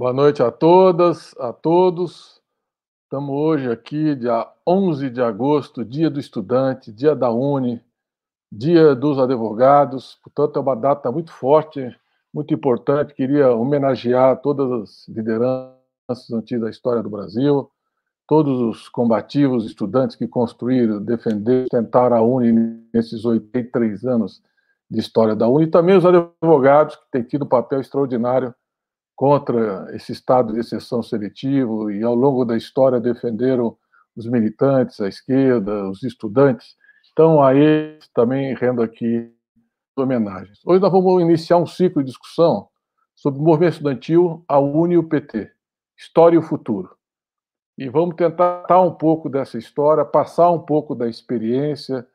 Boa noite a todas, a todos. Estamos hoje aqui, dia 11 de agosto, dia do estudante, dia da Uni, dia dos advogados. Portanto, é uma data muito forte, muito importante. Queria homenagear todas as lideranças antigas da história do Brasil, todos os combativos estudantes que construíram, defenderam, tentaram a Uni nesses 83 anos de história da Uni, e também os advogados que têm tido um papel extraordinário contra esse estado de exceção seletivo e, ao longo da história, defenderam os militantes, a esquerda, os estudantes. Então, a eles também rendo aqui homenagens. Hoje nós vamos iniciar um ciclo de discussão sobre o movimento estudantil, a UNE e o PT, história e o futuro. E vamos tentar tratar um pouco dessa história, passar um pouco da experiência,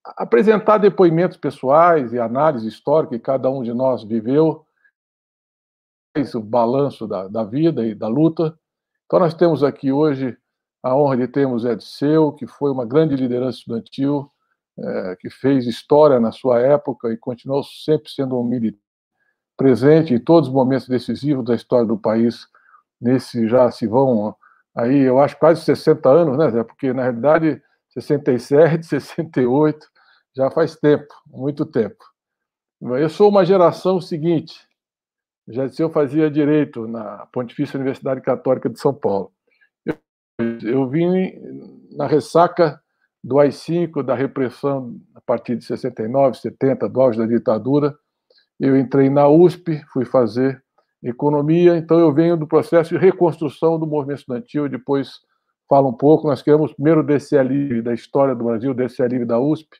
apresentar depoimentos pessoais e análise histórica que cada um de nós viveu, o balanço da vida e da luta. Então, nós temos aqui hoje a honra de termos Zé Disseu, que foi uma grande liderança estudantil, que fez história na sua época e continuou sempre sendo um militante presente em todos os momentos decisivos da história do país. Nesse já se vão, aí eu acho, quase 60 anos, né, Zé? Porque, na realidade, 67, 68, já faz tempo, muito tempo. Eu sou uma geração seguinte. Já eu fazia direito na Pontifícia Universidade Católica de São Paulo. Eu vim na ressaca do AI-5, da repressão a partir de 69, 70, do auge da ditadura. Eu entrei na USP, fui fazer economia, então eu venho do processo de reconstrução do movimento estudantil, depois falo um pouco. Nós criamos primeiro o DCE Livre da história do Brasil, o DCE Livre da USP,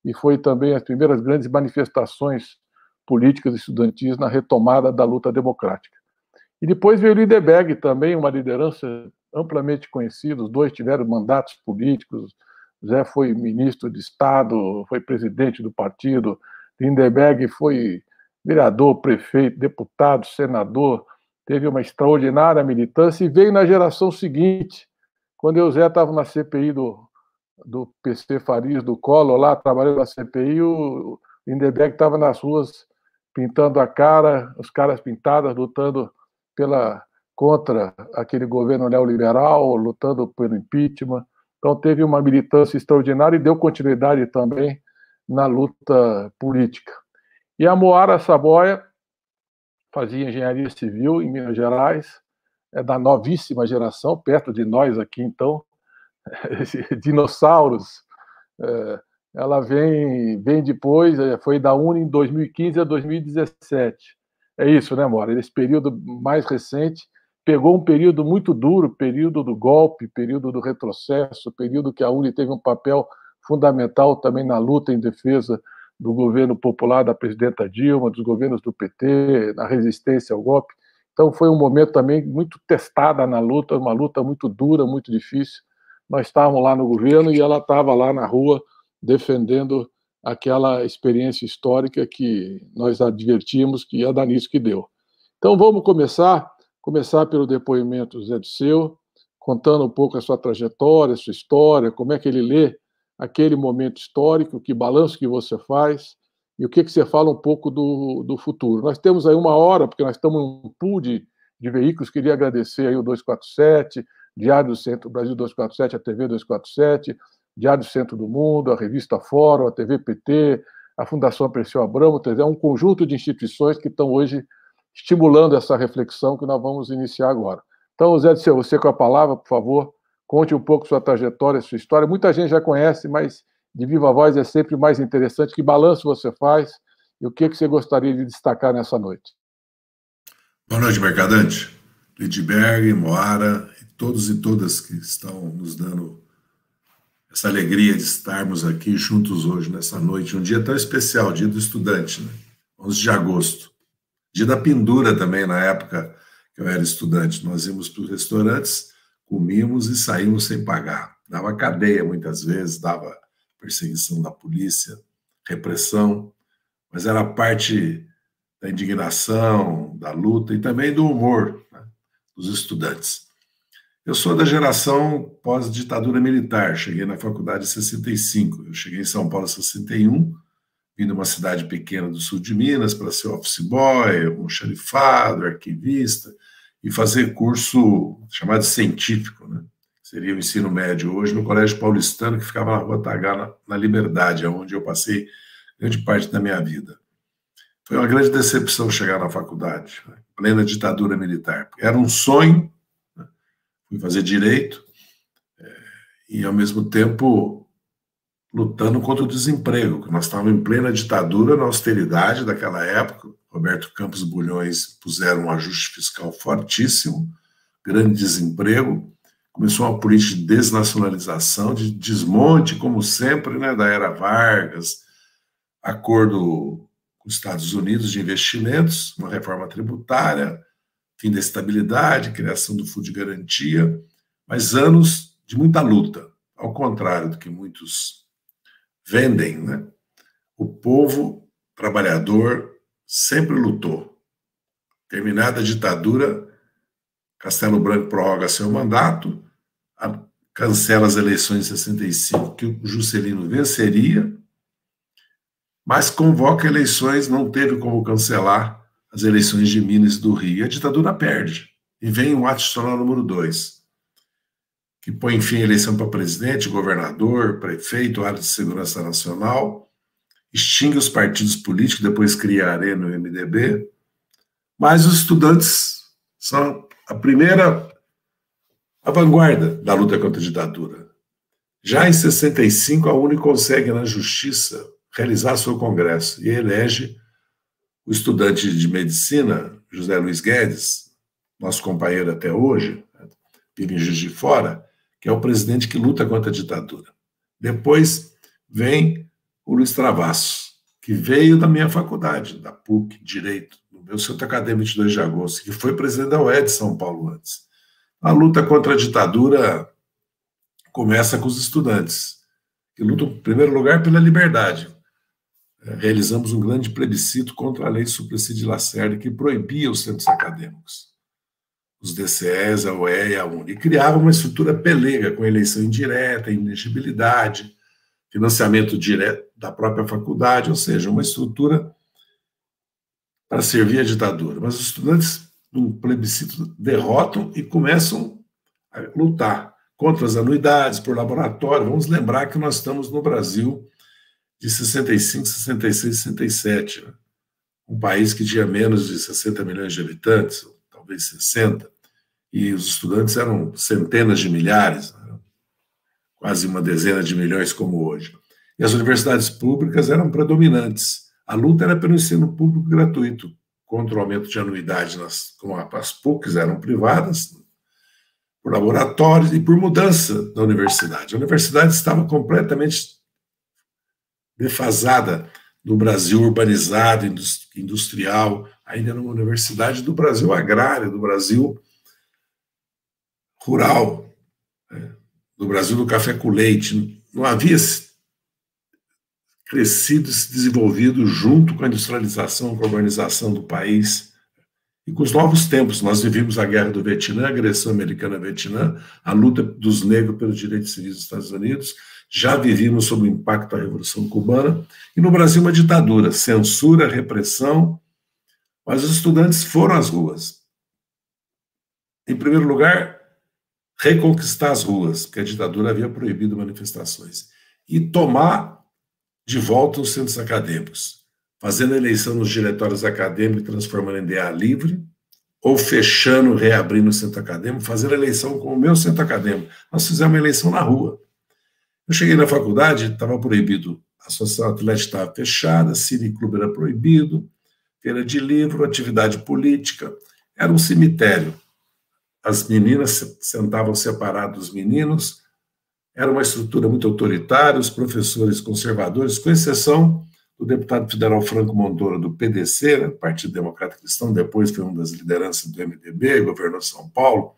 e foi também as primeiras grandes manifestações políticas estudantis na retomada da luta democrática. E depois veio o Lindbergh, também uma liderança amplamente conhecida, os dois tiveram mandatos políticos, Zé foi ministro de Estado, foi presidente do partido, Lindbergh foi vereador, prefeito, deputado, senador, teve uma extraordinária militância e veio na geração seguinte, quando o Zé estava na CPI do PC Farias, do Collor, lá trabalhando na CPI, o Lindbergh estava nas ruas pintando a cara, os caras pintadas, lutando contra aquele governo neoliberal, lutando pelo impeachment. Então, teve uma militância extraordinária e deu continuidade também na luta política. E a Moara Saboia fazia engenharia civil em Minas Gerais, é da novíssima geração, perto de nós aqui, então, dinossauros. Ela vem depois, foi da Uni em 2015 a 2017. É isso, né, Moara? Esse período mais recente pegou um período muito duro, período do golpe, período do retrocesso, período que a Uni teve um papel fundamental também na luta em defesa do governo popular da presidenta Dilma, dos governos do PT, na resistência ao golpe. Então foi um momento também muito testada na luta, uma luta muito dura, muito difícil. Nós estávamos lá no governo e ela estava lá na rua defendendo aquela experiência histórica que nós advertimos que ia dar nisso que deu. Então vamos começar pelo depoimento do Zé Disseu, contando um pouco a sua trajetória, a sua história, como é que ele lê aquele momento histórico, que balanço que você faz e o que você fala um pouco do futuro. Nós temos aí 1 hora, porque nós estamos em um pool de veículos. Queria agradecer aí o 247, Diário do Centro Brasil 247, a TV 247, Diário do Centro do Mundo, a revista Fórum, a TV PT, a Fundação Perseu Abramo, é um conjunto de instituições que estão hoje estimulando essa reflexão que nós vamos iniciar agora. Então, Zé Disseu, você com a palavra, por favor, conte um pouco sua trajetória, sua história. Muita gente já conhece, mas de viva voz é sempre mais interessante. Que balanço você faz e o que você gostaria de destacar nessa noite? Boa noite, Mercadante. Lindbergh, Moara e todos e todas que estão nos dando essa alegria de estarmos aqui juntos hoje, nessa noite, um dia tão especial, dia do estudante, né? 11 de agosto. Dia da pendura também, na época que eu era estudante. Nós íamos para os restaurantes, comíamos e saímos sem pagar. Dava cadeia muitas vezes, dava perseguição da polícia, repressão, mas era parte da indignação, da luta e também do humor, né, dos estudantes. Eu sou da geração pós-ditadura militar, cheguei na faculdade em 65, eu cheguei em São Paulo em 61, vim de uma cidade pequena do sul de Minas para ser office boy, almoxarifado, arquivista, e fazer curso chamado científico, né? Seria o ensino médio hoje, no Colégio Paulistano, que ficava na Rua Tagaá, na Liberdade, onde eu passei grande parte da minha vida. Foi uma grande decepção chegar na faculdade, né? Plena ditadura militar. Era um sonho, né? Fui fazer direito, e, ao mesmo tempo, lutando contra o desemprego, porque nós estávamos em plena ditadura, na austeridade daquela época. Roberto Campos Bulhões puseram um ajuste fiscal fortíssimo, grande desemprego, começou uma política de desnacionalização, de desmonte, como sempre, né, da era Vargas, acordo com os Estados Unidos de investimentos, uma reforma tributária, fim da estabilidade, criação do Fundo de Garantia, mas anos de muita luta, ao contrário do que muitos vendem, né? O povo trabalhador sempre lutou. Terminada a ditadura, Castelo Branco prorroga seu mandato, cancela as eleições em 65, que o Juscelino venceria, mas convoca eleições, não teve como cancelar as eleições de Minas e do Rio. E a ditadura perde. E vem o ato institucional número 2, que põe fim à eleição para presidente, governador, prefeito, área de segurança nacional, extingue os partidos políticos, depois cria a Arena e o MDB, mas os estudantes são a primeira vanguarda da luta contra a ditadura. Já em 65, a UNE consegue, na justiça, realizar seu congresso e elege o estudante de medicina, José Luiz Guedes, nosso companheiro até hoje, vive em Juiz de Fora, que é o presidente que luta contra a ditadura. Depois vem o Luiz Travassos, que veio da minha faculdade, da PUC, Direito, no meu Centro Acadêmico 22 de Agosto, que foi presidente da UED de São Paulo antes. A luta contra a ditadura começa com os estudantes, que lutam, em primeiro lugar, pela liberdade. Realizamos um grande plebiscito contra a lei Suplicy de Lacerda, que proibia os centros acadêmicos, os DCEs, a UEA e a UNE, e criava uma estrutura pelega, com eleição indireta, inelegibilidade, financiamento direto da própria faculdade, ou seja, uma estrutura para servir a ditadura. Mas os estudantes, num plebiscito, derrotam e começam a lutar contra as anuidades, por laboratório. Vamos lembrar que nós estamos no Brasil de 65, 66, 67, né? Um país que tinha menos de 60 milhões de habitantes, talvez 60, e os estudantes eram centenas de milhares, né? Quase uma dezena de milhões como hoje. E as universidades públicas eram predominantes. A luta era pelo ensino público gratuito, contra o aumento de anuidade, como as PUCs eram privadas, por laboratórios e por mudança da universidade. A universidade estava completamente defasada no Brasil urbanizado, industrial, ainda era uma universidade do Brasil agrário, do Brasil rural, né? Do Brasil do café com leite. Não havia crescido e se desenvolvido junto com a industrialização, com a urbanização do país e com os novos tempos. Nós vivimos a Guerra do Vietnã, a agressão americana ao Vietnã, a luta dos negros pelos direitos civis dos Estados Unidos, já vivíamos sob o impacto da Revolução Cubana, e no Brasil uma ditadura, censura, repressão, mas os estudantes foram às ruas. Em primeiro lugar, reconquistar as ruas, porque a ditadura havia proibido manifestações, e tomar de volta os centros acadêmicos, fazendo a eleição nos diretórios acadêmicos, transformando em DA livre, ou fechando, reabrindo o centro acadêmico, fazendo a eleição com o meu centro acadêmico. Nós fizemos uma eleição na rua. Eu cheguei na faculdade, estava proibido, a associação atlética estava fechada, cineclube era proibido, feira de livro, atividade política, era um cemitério. As meninas sentavam separadas dos meninos, era uma estrutura muito autoritária, os professores conservadores, com exceção do deputado federal Franco Montoro, do PDC, né, Partido Democrata Cristão, depois foi uma das lideranças do MDB, governou São Paulo.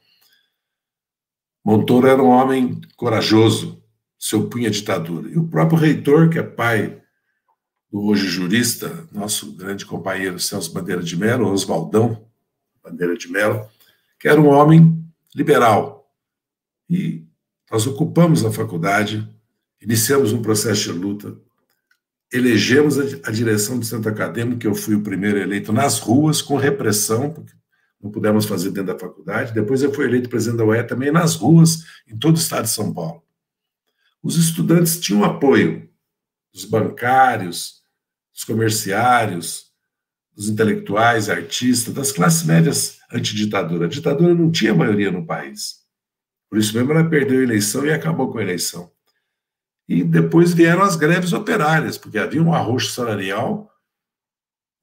Montoro era um homem corajoso, se opunha à ditadura. E o próprio reitor, que é pai do hoje jurista, nosso grande companheiro Celso Bandeira de Mello, Oswaldão Bandeira de Mello, que era um homem liberal. E nós ocupamos a faculdade, iniciamos um processo de luta, elegemos a direção do centro acadêmico, que eu fui o primeiro eleito nas ruas, com repressão, porque não pudemos fazer dentro da faculdade. Depois eu fui eleito presidente da UE também nas ruas, em todo o estado de São Paulo. Os estudantes tinham apoio dos bancários, dos comerciários, dos intelectuais, artistas, das classes médias antiditadura. A ditadura não tinha maioria no país. Por isso mesmo ela perdeu a eleição e acabou com a eleição. E depois vieram as greves operárias, porque havia um arroxo salarial,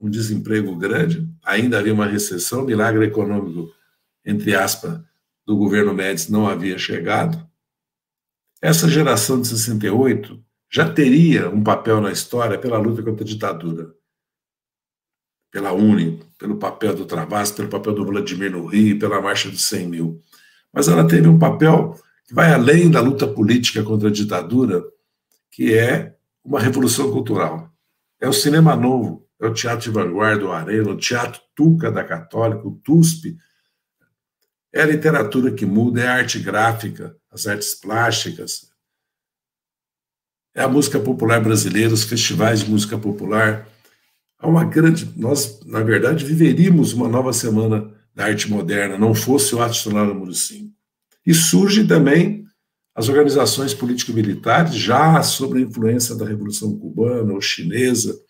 um desemprego grande, ainda havia uma recessão, milagre econômico, entre aspas, do governo Médici não havia chegado. Essa geração de 68 já teria um papel na história pela luta contra a ditadura, pela UNE, pelo papel do Travassos, pelo papel do Vladimir no Rio, pela Marcha dos 100 mil. Mas ela teve um papel que vai além da luta política contra a ditadura, que é uma revolução cultural. É o cinema novo, é o teatro de vanguarda, o Arena, o teatro Tuca da Católica, o TUSP. É a literatura que muda, é a arte gráfica, as artes plásticas, é a música popular brasileira, os festivais de música popular. Há uma grande... Nós, na verdade, viveríamos uma nova semana da arte moderna, não fosse o Ato Institucional número 5. E surgem também as organizações político-militares, já sob a influência da Revolução Cubana ou chinesa,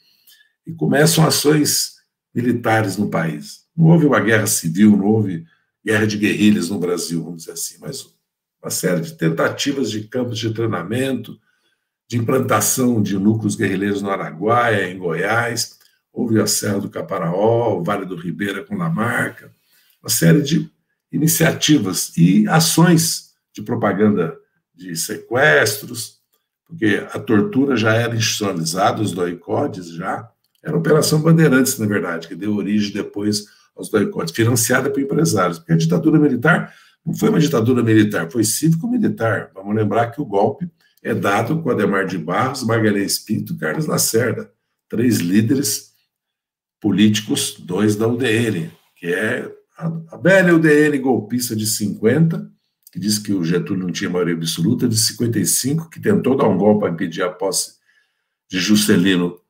e começam ações militares no país. Não houve uma guerra civil, não houve guerra de guerrilhas no Brasil, vamos dizer assim, mas uma série de tentativas de campos de treinamento, de implantação de núcleos guerrilheiros no Araguaia, em Goiás, houve a Serra do Caparaó, o Vale do Ribeira com Lamarca, uma série de iniciativas e ações de propaganda de sequestros, porque a tortura já era institucionalizada, os doicodes já, era a Operação Bandeirantes, na verdade, que deu origem depois aos doicodes, financiada por empresários, porque a ditadura militar não foi uma ditadura militar, foi cívico-militar. Vamos lembrar que o golpe é dado com Adhemar de Barros, Magalhães Pinto e Carlos Lacerda, 3 líderes políticos, 2 da UDN, que é a velha UDN golpista de 50, que diz que o Getúlio não tinha maioria absoluta, de 55, que tentou dar um golpe para impedir a posse de Juscelino,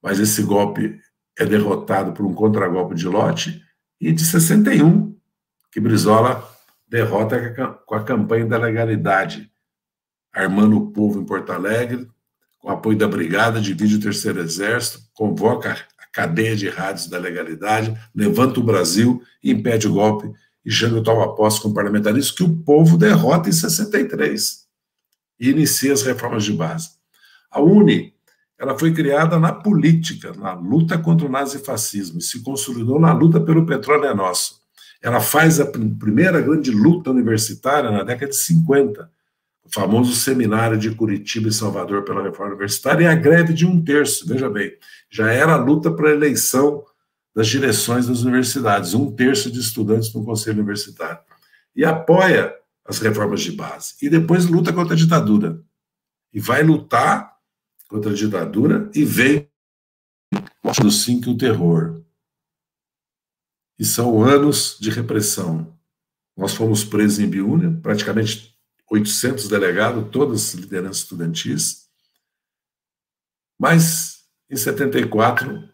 mas esse golpe é derrotado por um contragolpe de Lott, e de 61, que Brizola derrota com a campanha da legalidade, armando o povo em Porto Alegre, com apoio da Brigada, divide o Terceiro Exército, convoca a cadeia de rádios da legalidade, levanta o Brasil, impede o golpe, e Jango toma posse com o parlamentarismo que o povo derrota em 63 e inicia as reformas de base. A UNE, ela foi criada na política, na luta contra o nazifascismo, e se consolidou na luta pelo petróleo é nosso. Ela faz a primeira grande luta universitária na década de 50, o famoso seminário de Curitiba e Salvador pela reforma universitária, e a greve de 1/3, veja bem, já era a luta para a eleição das direções das universidades, 1/3 de estudantes no conselho universitário, e apoia as reformas de base, e depois luta contra a ditadura, e vai lutar contra a ditadura, e vem do 5 o terror. E são anos de repressão. Nós fomos presos em Biúna, praticamente 800 delegados, todas as lideranças estudantis, mas em 74,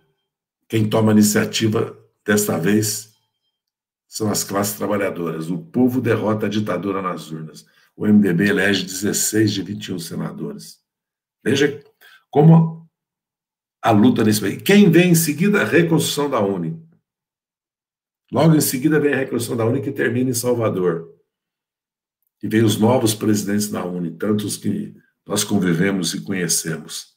quem toma a iniciativa desta vez são as classes trabalhadoras. O povo derrota a ditadura nas urnas. O MDB elege 16 de 21 senadores. Veja como a luta nesse país. Quem vem em seguida? A reconstrução da UNE. Logo em seguida vem a reconstrução da UNE, que termina em Salvador. E vem os novos presidentes da UNE, tantos que nós convivemos e conhecemos.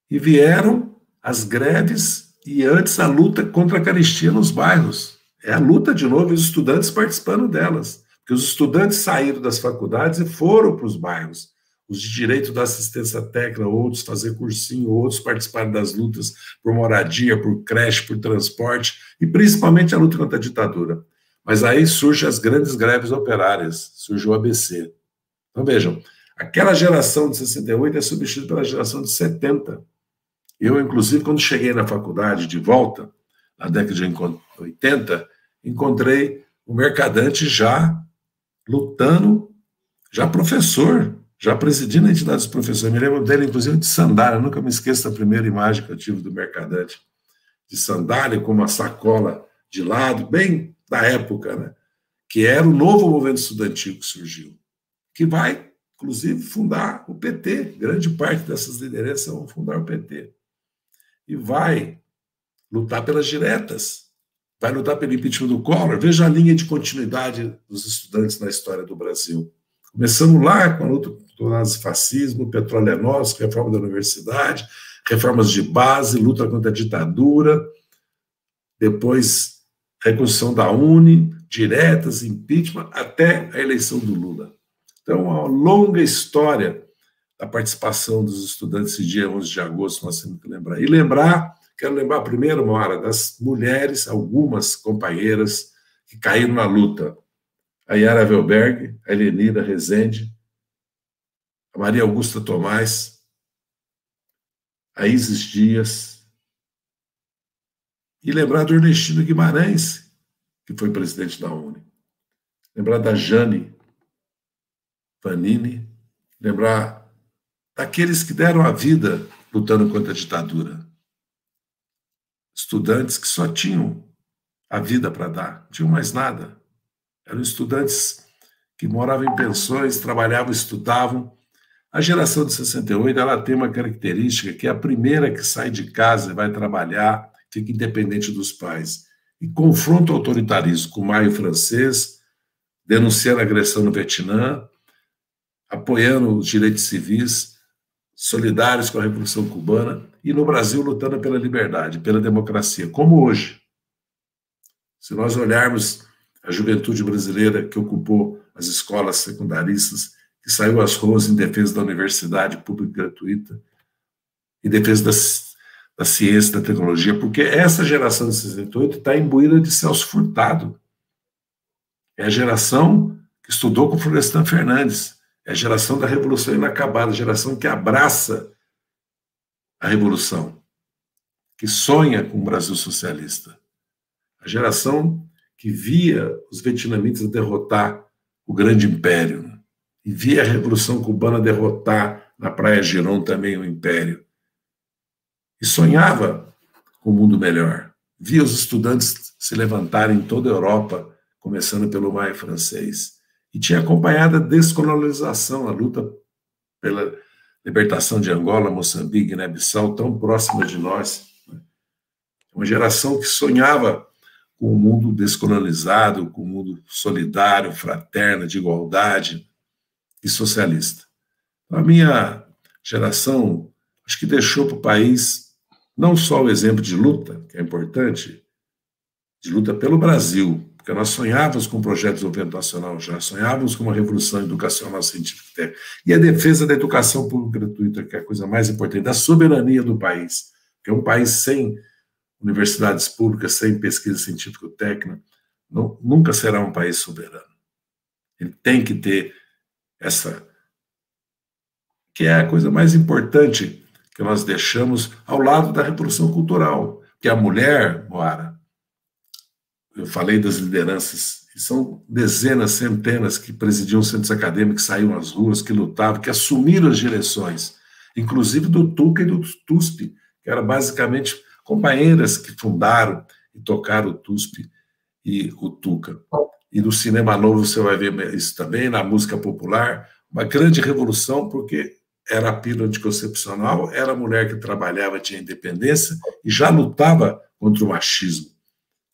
E vieram as greves e antes a luta contra a carestia nos bairros. É a luta de novo, e os estudantes participando delas. Porque os estudantes saíram das faculdades e foram para os bairros. Os de direito da assistência técnica, outros fazer cursinho, outros participaram das lutas por moradia, por creche, por transporte, e principalmente a luta contra a ditadura. Mas aí surgem as grandes greves operárias, surgiu o ABC. Então vejam, aquela geração de 68 é substituída pela geração de 70. Eu, inclusive, quando cheguei na faculdade de volta, na década de 80, encontrei o Mercadante já lutando, já professor, já presidindo a entidade dos professores. Me lembro dele, inclusive, de sandália. Eu nunca me esqueço da primeira imagem que eu tive do Mercadante, de sandália com uma sacola de lado, bem da época, né? Que era o novo movimento estudantil que surgiu, que vai, inclusive, fundar o PT. Grande parte dessas lideranças vão fundar o PT. E vai lutar pelas diretas, vai lutar pelo impeachment do Collor. Veja a linha de continuidade dos estudantes na história do Brasil. Começamos lá com a luta contra o nazifascismo, o petróleo é nosso, reforma da universidade, reformas de base, luta contra a ditadura, depois reconstrução da Uni, diretas, impeachment, até a eleição do Lula. Então, uma longa história da participação dos estudantes esse dia 11 de agosto, nós temos que lembrar. E quero lembrar primeiro, Moara, das mulheres, algumas companheiras que caíram na luta. A Yara Velberg, a Helenira Rezende, a Maria Augusta Tomás, a Isis Dias, e lembrar do Ernestino Guimarães, que foi presidente da UNE, lembrar da Jane Vanini, lembrar daqueles que deram a vida lutando contra a ditadura, estudantes que só tinham a vida para dar, não tinham mais nada. Eram estudantes que moravam em pensões, trabalhavam, estudavam. A geração de 68, ela tem uma característica que é a primeira que sai de casa e vai trabalhar, fica independente dos pais. E confronta o autoritarismo com o Maio francês, denunciando a agressão no Vietnã, apoiando os direitos civis, solidários com a Revolução Cubana, e no Brasil lutando pela liberdade, pela democracia, como hoje. Se nós olharmos a juventude brasileira que ocupou as escolas secundaristas, que saiu às ruas em defesa da universidade pública e gratuita, em defesa da ciência, da tecnologia, porque essa geração de 68 está imbuída de Celso Furtado. É a geração que estudou com Florestan Fernandes, é a geração da Revolução Inacabada, a geração que abraça a Revolução, que sonha com o Brasil socialista. A geração que via os vietnamitas derrotar o grande império, né? E via a Revolução Cubana derrotar na Praia Girón também o império. E sonhava com um mundo melhor. Via os estudantes se levantarem em toda a Europa, começando pelo Maio francês. E tinha acompanhado a descolonização, a luta pela libertação de Angola, Moçambique, Guiné-Bissau, tão próxima de nós. Uma geração que sonhava com um mundo descolonizado, com um mundo solidário, fraterno, de igualdade e socialista. A minha geração, acho que deixou para o país não só o exemplo de luta, que é importante, de luta pelo Brasil, porque nós sonhávamos com um projeto de desenvolvimento nacional já, sonhávamos com uma revolução educacional científica e técnica, e a defesa da educação pública gratuita, que é a coisa mais importante, da soberania do país, que é um país sem universidades públicas, sem pesquisa científico-técnica, nunca será um país soberano. Ele tem que ter essa, que é a coisa mais importante que nós deixamos ao lado da revolução cultural, que a mulher, Moara, eu falei das lideranças, e são dezenas, centenas que presidiam centros acadêmicos, que saíam às ruas, que lutavam, que assumiram as direções, inclusive do TUCA e do TUSP, que eram basicamente companheiras que fundaram e tocaram o TUSP e o TUCA. E no cinema novo você vai ver isso também, na música popular, uma grande revolução, porque era a pílula anticoncepcional, era a mulher que trabalhava, tinha independência e já lutava contra o machismo.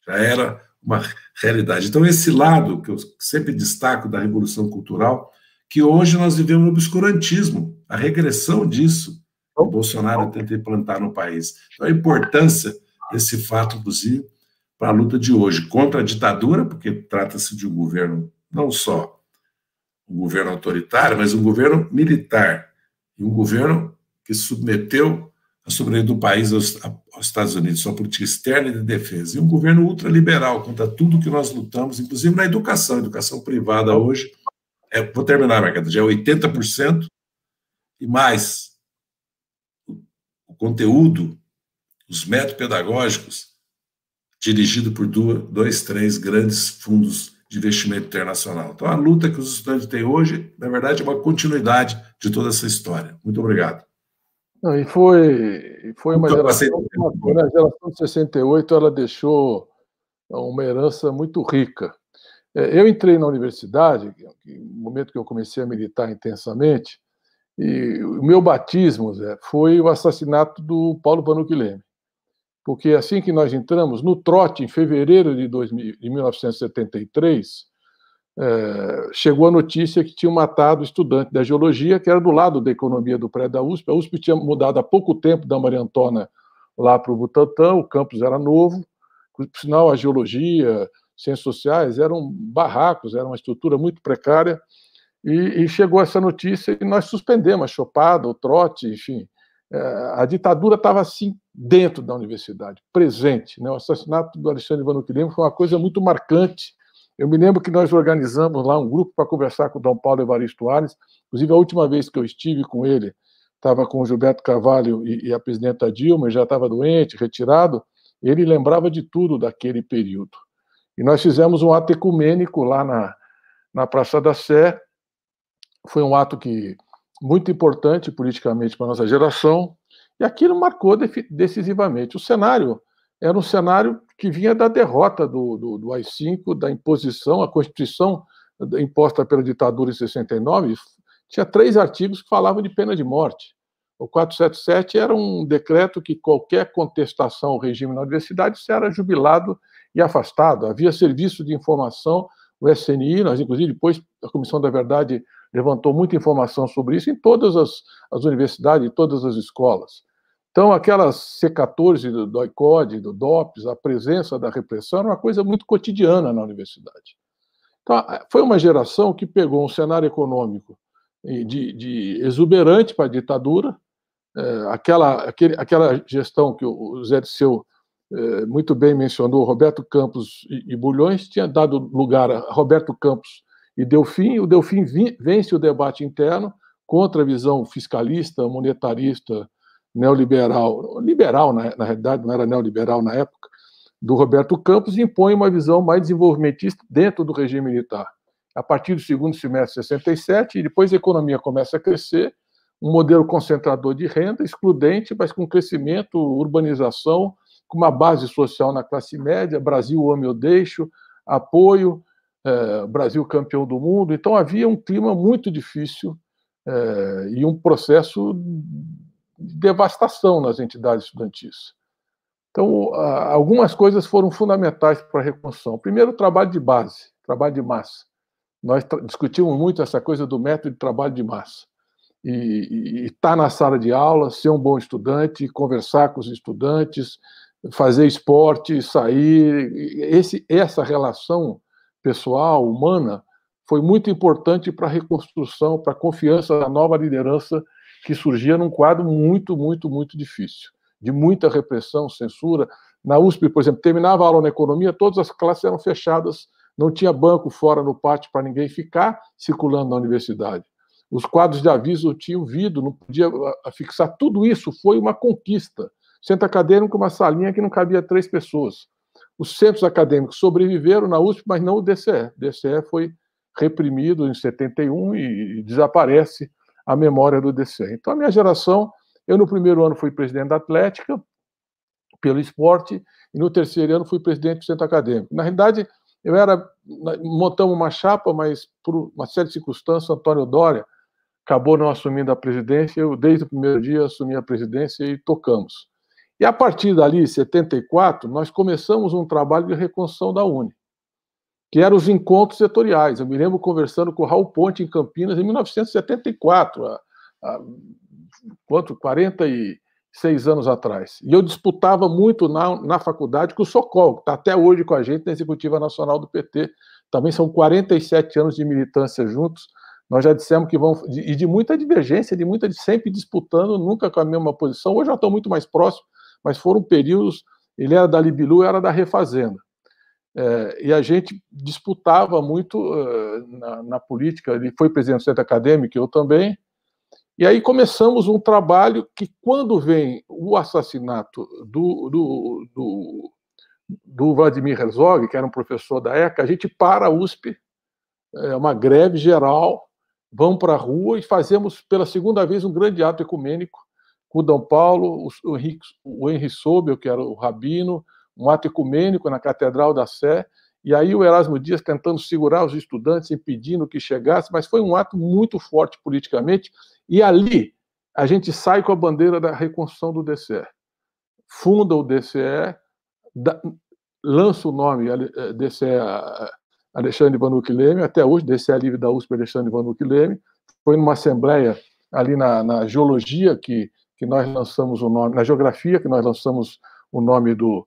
Já era uma realidade. Então, esse lado que eu sempre destaco da Revolução Cultural, que hoje nós vivemos no obscurantismo, a regressão disso, que o Bolsonaro tenta implantar no país. Então, a importância desse fato, inclusive, para a luta de hoje contra a ditadura, porque trata-se de um governo, não só um governo autoritário, mas um governo militar, e um governo que submeteu a soberania do país aos Estados Unidos, sua política externa e de defesa, e um governo ultraliberal contra tudo que nós lutamos, inclusive na educação privada hoje, vou terminar, Marcada, já é 80% e mais. O conteúdo, os métodos pedagógicos, dirigido por três grandes fundos de investimento internacional. Então, a luta que os estudantes têm hoje, na verdade, é uma continuidade de toda essa história. Muito obrigado. Não, e foi uma geração que marcou, né? A geração de 68, ela deixou uma herança muito rica. Eu entrei na universidade, no momento que eu comecei a militar intensamente, e o meu batismo, Zé, foi o assassinato do Paulo Vanucchi Leme. Porque assim que nós entramos, no trote, em fevereiro de 1973, chegou a notícia que tinham matado o estudante da geologia, que era do lado da economia do prédio da USP. A USP tinha mudado há pouco tempo da Maria Antônia lá para o Butantã, o campus era novo, por sinal, a geologia, ciências sociais eram barracos, era uma estrutura muito precária, e chegou essa notícia e nós suspendemos a chopada, o trote, enfim. A ditadura estava assim dentro da universidade, presente, né? O assassinato do Alexandre Vanucchi Leme foi uma coisa muito marcante. Eu me lembro que nós organizamos lá um grupo para conversar com o Dom Paulo Evaristo Arnes. Inclusive, a última vez que eu estive com ele, estava com o Gilberto Carvalho e a presidenta Dilma, já estava doente, retirado. Ele lembrava de tudo daquele período. E nós fizemos um ato ecumênico lá na Praça da Sé. Foi um ato muito importante politicamente para a nossa geração, e aquilo marcou decisivamente. O cenário era um cenário que vinha da derrota do AI-5, da imposição, a Constituição imposta pela ditadura em 69, tinha 3 artigos que falavam de pena de morte. O 477 era um decreto que qualquer contestação ao regime na universidade era jubilado e afastado. Havia serviço de informação, o SNI, nós inclusive depois a Comissão da Verdade levantou muita informação sobre isso em todas as universidades, em todas as escolas. Então, aquelas C14 do ICOD, do DOPS, a presença da repressão era uma coisa muito cotidiana na universidade. Então, foi uma geração que pegou um cenário econômico de exuberante para a ditadura, aquela gestão que o Zé Disseu muito bem mencionou, Roberto Campos e Bulhões, tinha dado lugar a Roberto Campos e Delfim. O Delfim vence o debate interno contra a visão fiscalista, monetarista, neoliberal, liberal, na realidade, não era neoliberal na época, do Roberto Campos, e impõe uma visão mais desenvolvimentista dentro do regime militar. A partir do segundo semestre de 67, e depois a economia começa a crescer, um modelo concentrador de renda, excludente, mas com crescimento, urbanização, com uma base social na classe média, Brasil ame ou deixo, apoio, Brasil campeão do mundo. Então havia um clima muito difícil e um processo de devastação nas entidades estudantis. Então, algumas coisas foram fundamentais para a reconstrução. Primeiro, o trabalho de base, trabalho de massa. Nós discutimos muito essa coisa do método de trabalho de massa. E estar na sala de aula, ser um bom estudante, conversar com os estudantes, fazer esporte, sair. Essa relação pessoal, humana, foi muito importante para a reconstrução, para a confiança da nova liderança que surgia num quadro muito, muito, muito difícil, de muita repressão, censura. Na USP, por exemplo, terminava a aula na economia, todas as classes eram fechadas, não tinha banco fora no pátio para ninguém ficar circulando na universidade. Os quadros de aviso tinham vidro, não podia fixar. Tudo isso foi uma conquista. Centro acadêmico, uma salinha que não cabia 3 pessoas. Os centros acadêmicos sobreviveram na USP, mas não o DCE. O DCE foi reprimido em 71 e desaparece a memória do DCE. Então, a minha geração, eu no primeiro ano fui presidente da Atlética, pelo esporte, e no terceiro ano fui presidente do centro acadêmico. Na realidade, montamos uma chapa, mas por uma série de circunstâncias, Antônio Doria acabou não assumindo a presidência, eu desde o primeiro dia assumi a presidência e tocamos. E a partir dali, em 74, nós começamos um trabalho de reconstrução da UNE, que eram os encontros setoriais. Eu me lembro conversando com o Raul Ponte em Campinas em 1974, há 46 anos atrás. E eu disputava muito na faculdade com o Sokol, que está até hoje com a gente na Executiva Nacional do PT. Também são 47 anos de militância juntos. Nós já dissemos que vão... E de muita divergência, sempre disputando, nunca com a mesma posição. Hoje já estão muito mais próximos, mas foram períodos... Ele era da Libilu, era da Refazenda. E a gente disputava muito na política. Ele foi presidente do centro acadêmico, eu também. E aí começamos um trabalho que, quando vem o assassinato do Vladimir Herzog, que era um professor da ECA, a gente para a USP, uma greve geral, vamos para a rua e fazemos pela segunda vez um grande ato ecumênico com o D. Paulo, o Henri Sobel, que era o rabino, um ato ecumênico na Catedral da Sé, e aí o Erasmo Dias tentando segurar os estudantes, impedindo que chegasse, mas foi um ato muito forte politicamente, e ali a gente sai com a bandeira da reconstrução do DCE. Funda o DCE, lança o nome DCE Alexandre Vanucchi Leme, até hoje, DCE Livre da USP Alexandre Vanucchi Leme, foi numa assembleia ali na geologia que nós lançamos o nome, na geografia que nós lançamos o nome do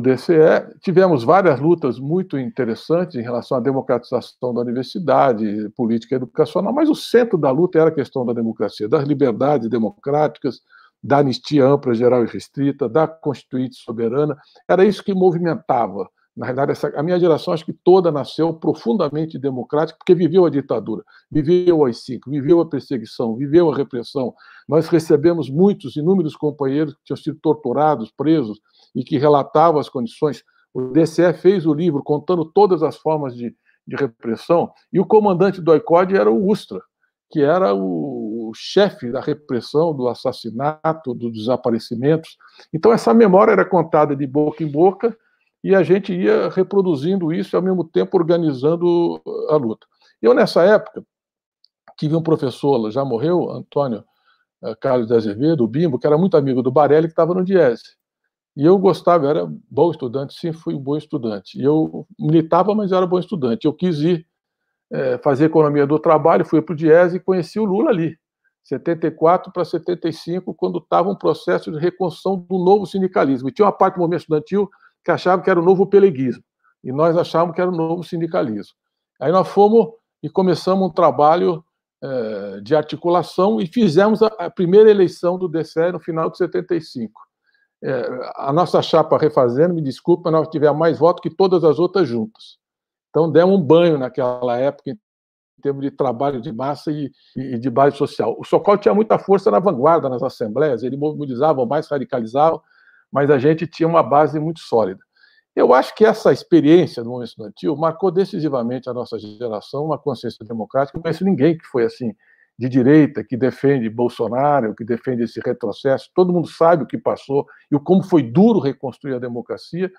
DCE. Tivemos várias lutas muito interessantes em relação à democratização da universidade, política educacional, mas o centro da luta era a questão da democracia, das liberdades democráticas, da anistia ampla, geral e restrita, da Constituinte soberana. Era isso que movimentava. Na realidade, a minha geração, acho que toda nasceu profundamente democrática, porque viveu a ditadura, viveu o AI-5, viveu a perseguição, viveu a repressão. Nós recebemos inúmeros companheiros que tinham sido torturados, presos, e que relatavam as condições. O DCE fez o livro contando todas as formas de repressão, e o comandante do OICOD era o Ustra, que era o chefe da repressão, do assassinato, dos desaparecimentos. Então, essa memória era contada de boca em boca, e a gente ia reproduzindo isso e, ao mesmo tempo, organizando a luta. Eu, nessa época, tive um professor, já morreu, Antônio Carlos de Azevedo, o Bimbo, que era muito amigo do Barelli, que estava no Diese. E eu gostava, eu era bom estudante, sim, fui um bom estudante. E eu militava, mas eu era bom estudante. Eu quis ir fazer economia do trabalho, fui para o Diese e conheci o Lula ali, 74 para 75, quando estava um processo de reconstrução do novo sindicalismo. E tinha uma parte do movimento estudantil que achava que era o novo peleguismo, e nós achávamos que era o novo sindicalismo. Aí nós fomos e começamos um trabalho de articulação e fizemos a primeira eleição do DCE no final de 75. A nossa chapa refazendo, me desculpe, mas nós tivemos mais votos que todas as outras juntas. Então, demos um banho naquela época em termos de trabalho de massa e de base social. O Sokol tinha muita força na vanguarda, nas assembleias, ele mobilizava mais, radicalizava, mas a gente tinha uma base muito sólida. Eu acho que essa experiência do movimento estudantil marcou decisivamente a nossa geração, uma consciência democrática. Não conheço ninguém que foi assim, de direita, que defende Bolsonaro, que defende esse retrocesso. Todo mundo sabe o que passou e como foi duro reconstruir a democracia.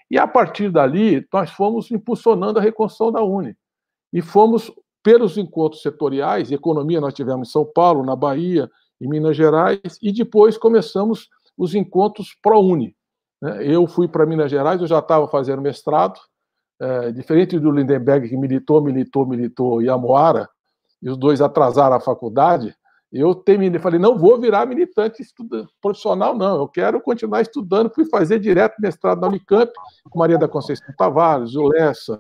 E, a partir dali, nós fomos impulsionando a reconstrução da UNE. E fomos, pelos encontros setoriais, economia nós tivemos em São Paulo, na Bahia, em Minas Gerais, e depois começamos os encontros pró-UNE. Eu fui para Minas Gerais, eu já estava fazendo mestrado, diferente do Lindenberg, que militou, e a Moara, e os dois atrasaram a faculdade. Eu terminei, falei, não vou virar militante profissional, não, eu quero continuar estudando. Fui fazer direto mestrado na Unicamp, com Maria da Conceição Tavares, o Lessa,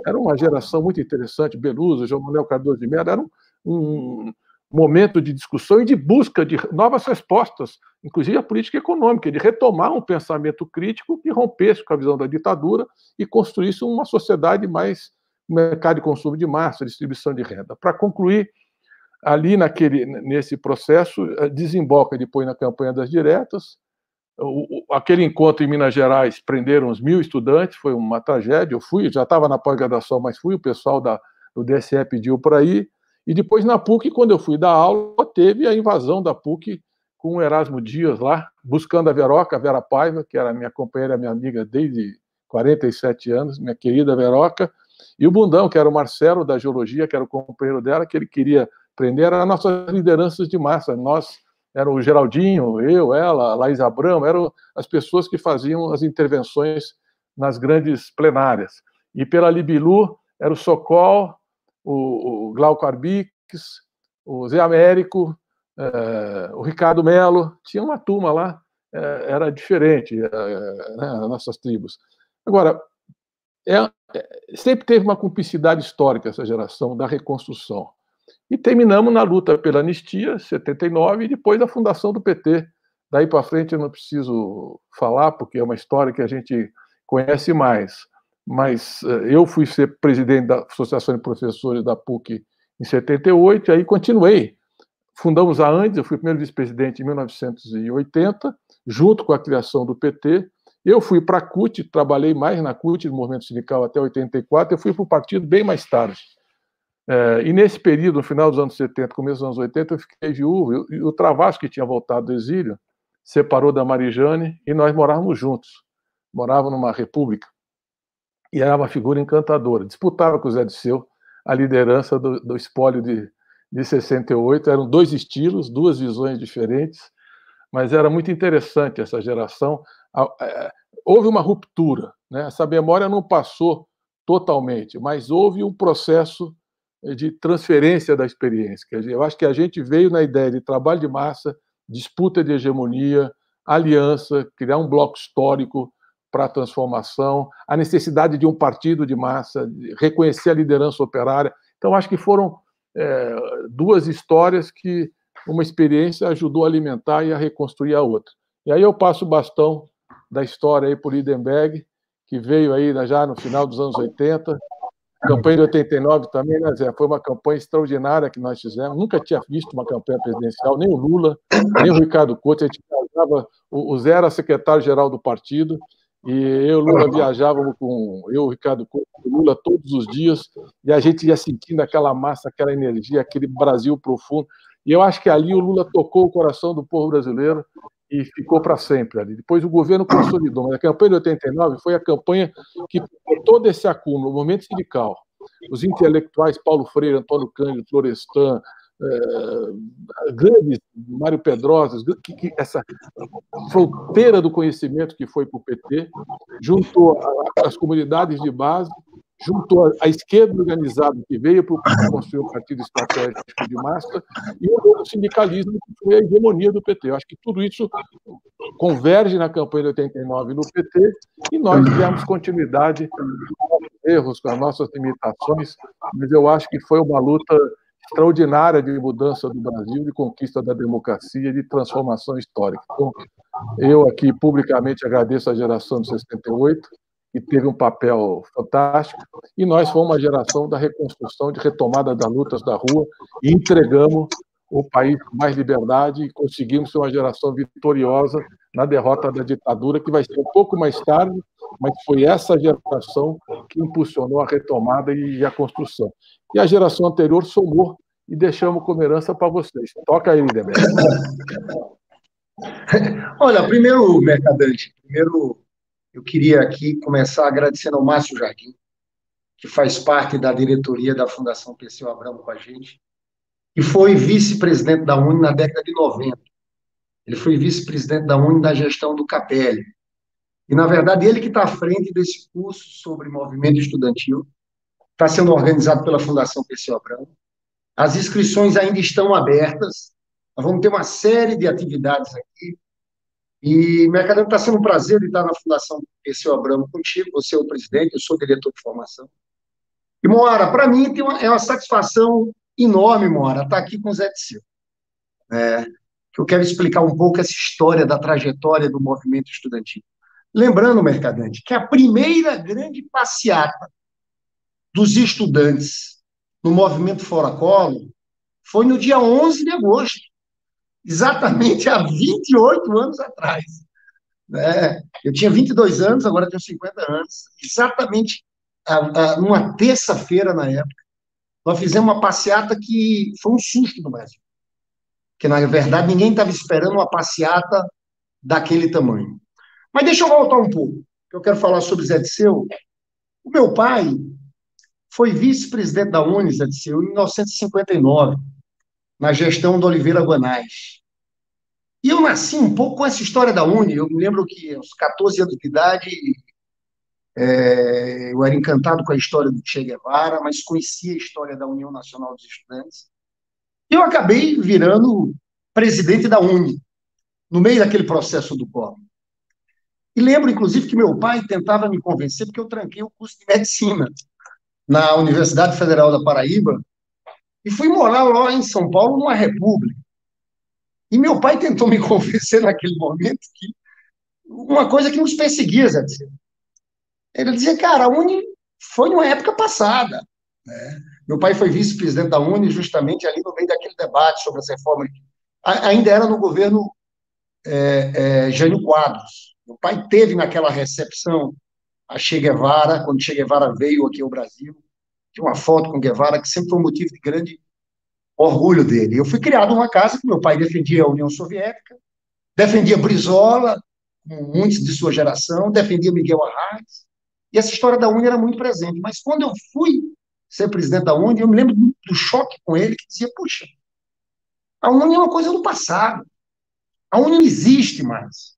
era uma geração muito interessante, Beluso, João Manuel Cardoso de Mello, era um momento de discussão e de busca de novas respostas, inclusive a política econômica, de retomar um pensamento crítico que rompesse com a visão da ditadura e construísse uma sociedade mais mercado de consumo de massa, distribuição de renda. Para concluir, ali nesse processo, desemboca depois na campanha das diretas. Aquele encontro em Minas Gerais, prenderam uns 1.000 estudantes, foi uma tragédia. Eu fui, já estava na pós-graduação, mas fui, o pessoal do DCE pediu para ir. E depois na PUC, quando eu fui dar aula, teve a invasão da PUC com o Erasmo Dias lá, buscando a Veroca, a Vera Paiva, que era minha companheira, minha amiga desde 47 anos, minha querida Veroca, e o Bundão, que era o Marcelo da Geologia, que era o companheiro dela, que ele queria prender, eram as nossas lideranças de massa. Nós, era o Geraldinho, eu, ela, a Laís Abramo, eram as pessoas que faziam as intervenções nas grandes plenárias. E pela Libilu, era o Sokol, o Glauco Arbix, o Zé Américo, o Ricardo Melo, tinha uma turma lá, era diferente, né, as nossas tribos. Agora, sempre teve uma cumplicidade histórica essa geração da reconstrução. E terminamos na luta pela anistia, 79, e depois a fundação do PT. Daí para frente eu não preciso falar, porque é uma história que a gente conhece mais. Mas eu fui ser presidente da Associação de Professores da PUC em 78, e aí continuei. Fundamos a Andes, eu fui primeiro vice-presidente em 1980, junto com a criação do PT. Eu fui para a CUT, trabalhei mais na CUT, no movimento sindical, até 84, eu fui para o partido bem mais tarde. E nesse período, no final dos anos 70, começo dos anos 80, eu fiquei viúvo, e o Travassos, que tinha voltado do exílio, separou da Marijane e nós morávamos juntos. Morava numa república. E era uma figura encantadora. Disputava com o Zé Disseu a liderança do espólio de 68. Eram dois estilos, duas visões diferentes, mas era muito interessante essa geração. Houve uma ruptura, né? Essa memória não passou totalmente, mas houve um processo de transferência da experiência. Eu acho que a gente veio na ideia de trabalho de massa, disputa de hegemonia, aliança, criar um bloco histórico para a transformação, a necessidade de um partido de massa, de reconhecer a liderança operária. Então, acho que foram duas histórias que uma experiência ajudou a alimentar e a reconstruir a outra. E aí eu passo o bastão da história aí por Lindenberg, que veio aí já no final dos anos 80, a campanha de 89 também, né, Zé? Foi uma campanha extraordinária que nós fizemos. Nunca tinha visto uma campanha presidencial, nem o Lula, nem o Ricardo Couto. A gente viajava, o Zé era secretário-geral do partido, e eu e o Lula viajávamos com eu, o Ricardo Couto, o Lula todos os dias, e a gente ia sentindo aquela massa, aquela energia, aquele Brasil profundo. E eu acho que ali o Lula tocou o coração do povo brasileiro e ficou para sempre ali. Depois o governo consolidou, mas a campanha de 89 foi a campanha que todo esse acúmulo, o movimento sindical, os intelectuais Paulo Freire, Antônio Cândido, Florestan, grandes, Mário Pedrosa, essa fronteira do conhecimento que foi para o PT, juntou as comunidades de base, juntou a esquerda organizada que veio para construir um partido estratégico de massa e o sindicalismo que foi a hegemonia do PT. Eu acho que tudo isso converge na campanha de 89 no PT e nós demos continuidade com os erros, com as nossas limitações, mas eu acho que foi uma luta extraordinária de mudança do Brasil, de conquista da democracia, de transformação histórica. Então, eu aqui publicamente agradeço a geração de 68, que teve um papel fantástico, e nós fomos uma geração da reconstrução, de retomada das lutas da rua, e entregamos o país com mais liberdade e conseguimos ser uma geração vitoriosa na derrota da ditadura, que vai ser um pouco mais tarde, mas foi essa geração que impulsionou a retomada e a construção. E a geração anterior somou e deixamos como herança para vocês. Toca aí, Lindenberg. Olha, primeiro, Mercadante, eu queria aqui começar agradecendo ao Márcio Jardim, que faz parte da diretoria da Fundação Perseu Abramo com a gente, e foi vice-presidente da UNE na década de 90. Ele foi vice-presidente da UNE na gestão do Capelli. E, na verdade, ele que está à frente desse curso sobre movimento estudantil, está sendo organizado pela Fundação Perseu Abramo. As inscrições ainda estão abertas. Nós vamos ter uma série de atividades aqui. E, Mercadante, está sendo um prazer de estar na Fundação Perseu Abramo contigo. Você é o presidente, eu sou o diretor de formação. E, Moara, para mim é uma satisfação enorme, Moara, estar aqui com o Zé Disseu. Que eu quero explicar um pouco essa história da trajetória do movimento estudantil. Lembrando, Mercadante, que a primeira grande passeata dos estudantes no movimento Fora Collor foi no dia 11 de agosto, exatamente há 28 anos atrás. Eu tinha 22 anos, agora tenho 50 anos, exatamente numa terça-feira na época, nós fizemos uma passeata que foi um susto no Brasil, porque, na verdade, ninguém estava esperando uma passeata daquele tamanho. Mas deixa eu voltar um pouco, que eu quero falar sobre Zé Disseu. O meu pai foi vice-presidente da UNE, Zé Disseu, em 1959, na gestão do Oliveira Guanais. E eu nasci um pouco com essa história da UNE. Eu me lembro que, aos 14 anos de idade, eu era encantado com a história do Che Guevara, mas conhecia a história da União Nacional dos Estudantes. E eu acabei virando presidente da UNE, no meio daquele processo do Collor. E lembro, inclusive, que meu pai tentava me convencer, porque eu tranquei o curso de medicina na Universidade Federal da Paraíba e fui morar lá em São Paulo, numa república. E meu pai tentou me convencer naquele momento que uma coisa que nos perseguia, Zé Disseu. Ele dizia, cara, a UNE foi numa época passada. Meu pai foi vice-presidente da UNE justamente ali no meio daquele debate sobre as reformas. Ainda era no governo Jânio Quadros. Meu pai teve naquela recepção a Che Guevara, quando Che Guevara veio aqui ao Brasil, tem uma foto com o Guevara que sempre foi um motivo de grande orgulho dele. Eu fui criado numa casa que meu pai defendia a União Soviética, defendia Brizola, com muitos de sua geração, defendia Miguel Arraes, e essa história da UNE era muito presente. Mas quando eu fui ser presidente da UNE, eu me lembro do choque com ele, que dizia, puxa, a UNE é uma coisa do passado, a UNE não existe mais.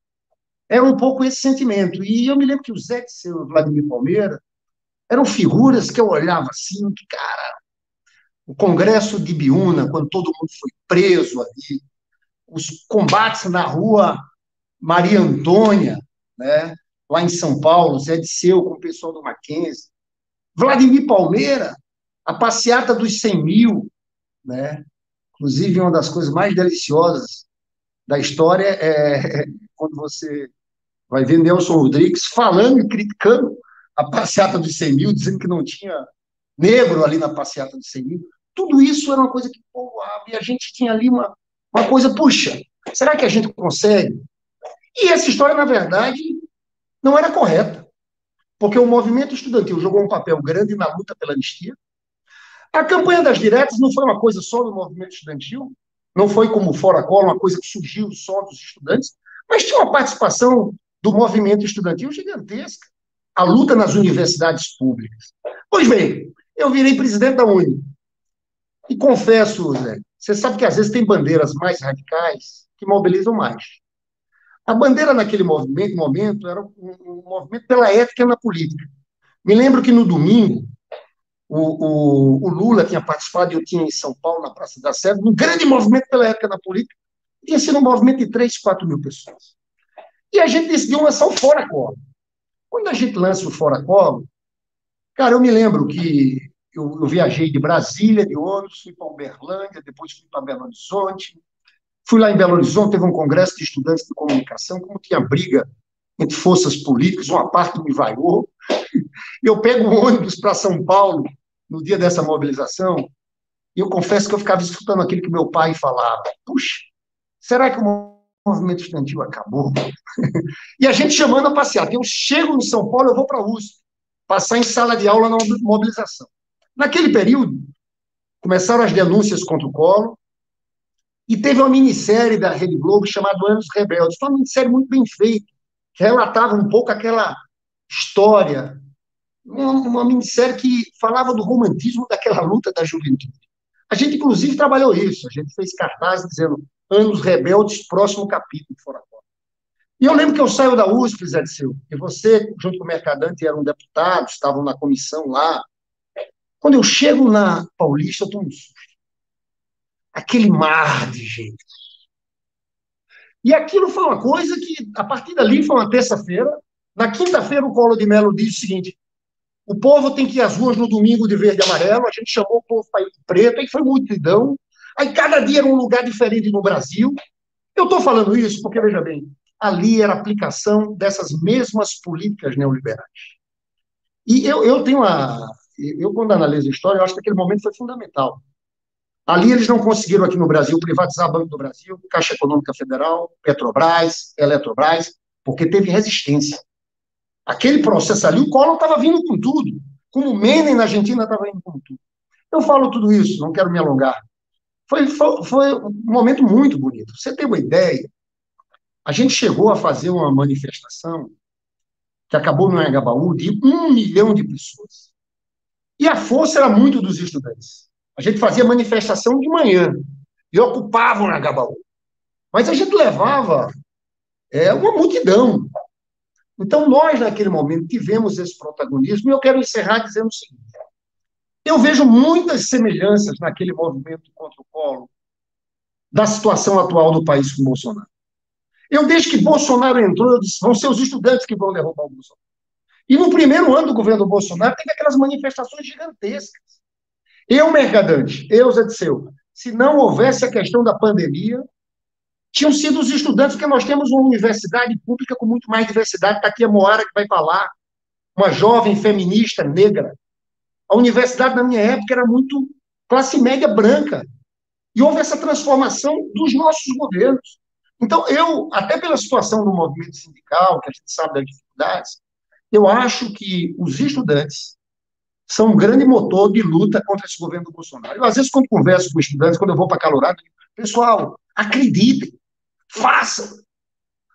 Era um pouco esse sentimento. E eu me lembro que o Zé Disseu e o Vladimir Palmeira eram figuras que eu olhava assim, que, cara, o Congresso de Biúna, quando todo mundo foi preso ali, os combates na rua Maria Antônia, né, lá em São Paulo, Zé Disseu com o pessoal do Mackenzie, Vladimir Palmeira, a passeata dos 100 mil, né, inclusive uma das coisas mais deliciosas da história é quando você vai ver Nelson Rodrigues falando e criticando a passeata dos 100 mil, dizendo que não tinha negro ali na passeata dos 100 mil. Tudo isso era uma coisa que povoava, e a gente tinha ali uma coisa, puxa, será que a gente consegue? E essa história, na verdade, não era correta, porque o movimento estudantil jogou um papel grande na luta pela anistia. A campanha das diretas não foi uma coisa só do movimento estudantil, não foi como o Fora Collor, uma coisa que surgiu só dos estudantes, mas tinha uma participação do movimento estudantil gigantesca. A luta nas universidades públicas. Pois bem, eu virei presidente da UNE. E confesso, Zé, você sabe que às vezes tem bandeiras mais radicais que mobilizam mais. A bandeira naquele momento era um movimento pela ética na política. Me lembro que no domingo, o Lula tinha participado, eu tinha em São Paulo, na Praça da Sé, um grande movimento pela ética na política. Tinha sido um movimento de 3, 4 mil pessoas. E a gente decidiu lançar o Fora Collor. Quando a gente lança o Fora Collor, cara, eu me lembro que eu viajei de Brasília, de ônibus, fui para Uberlândia, depois fui para Belo Horizonte. Fui lá em Belo Horizonte, teve um congresso de estudantes de comunicação, como tinha briga entre forças políticas, uma parte me vaiou. Eu pego o ônibus para São Paulo, no dia dessa mobilização, e eu confesso que eu ficava escutando aquilo que meu pai falava. Puxa, será que o movimento estudantil acabou? E a gente chamando a passeata. Eu chego em São Paulo, eu vou para a USP, passar em sala de aula na mobilização. Naquele período, começaram as denúncias contra o Collor, e teve uma minissérie da Rede Globo chamada Anos Rebeldes. Foi uma minissérie muito bem feita, que relatava um pouco aquela história, uma minissérie que falava do romantismo daquela luta da juventude. A gente, inclusive, trabalhou isso. A gente fez cartaz dizendo Anos Rebeldes, próximo capítulo de Fora Collor. E eu lembro que eu saio da USP, Zé Disseu, e você, junto com o Mercadante, eram deputados, estavam na comissão lá. Quando eu chego na Paulista, eu tomo um susto. Aquele mar de gente. E aquilo foi uma coisa que, a partir dali, foi uma terça-feira. Na quinta-feira, o Collor de Mello disse o seguinte: o povo tem que ir às ruas no domingo de verde e amarelo. A gente chamou o povo para ir de preto, aí foi multidão. Aí cada dia era um lugar diferente no Brasil. Eu estou falando isso porque, veja bem, ali era a aplicação dessas mesmas políticas neoliberais. E eu tenho eu, quando analiso a história, eu acho que aquele momento foi fundamental. Ali eles não conseguiram aqui no Brasil privatizar Banco do Brasil, Caixa Econômica Federal, Petrobras, Eletrobras, porque teve resistência. Aquele processo ali, o Collor estava vindo com tudo, como o Menem na Argentina estava indo com tudo. Eu falo tudo isso, não quero me alongar. Foi um momento muito bonito. Você tem uma ideia? A gente chegou a fazer uma manifestação que acabou no Anhangabaú de 1 milhão de pessoas. E a força era muito dos estudantes. A gente fazia manifestação de manhã e ocupava o Anhangabaú. Mas a gente levava uma multidão. Então, nós, naquele momento, tivemos esse protagonismo, e eu quero encerrar dizendo o seguinte: eu vejo muitas semelhanças naquele movimento contra o Collor da situação atual do país com o Bolsonaro. Eu, desde que Bolsonaro entrou, eu disse, vão ser os estudantes que vão derrubar o Bolsonaro. E no primeiro ano do governo Bolsonaro, teve aquelas manifestações gigantescas. Eu, Mercadante, Zé Disseu, se não houvesse a questão da pandemia, tinham sido os estudantes, porque nós temos uma universidade pública com muito mais diversidade. Está aqui a Moara, que vai falar, uma jovem feminista negra. A universidade, na minha época, era muito classe média branca. E houve essa transformação dos nossos governos. Então, até pela situação do movimento sindical, que a gente sabe das dificuldades, eu acho que os estudantes são um grande motor de luta contra esse governo do Bolsonaro. Eu, às vezes, quando converso com estudantes, quando eu vou para Calorado, eu digo, pessoal, acreditem, façam.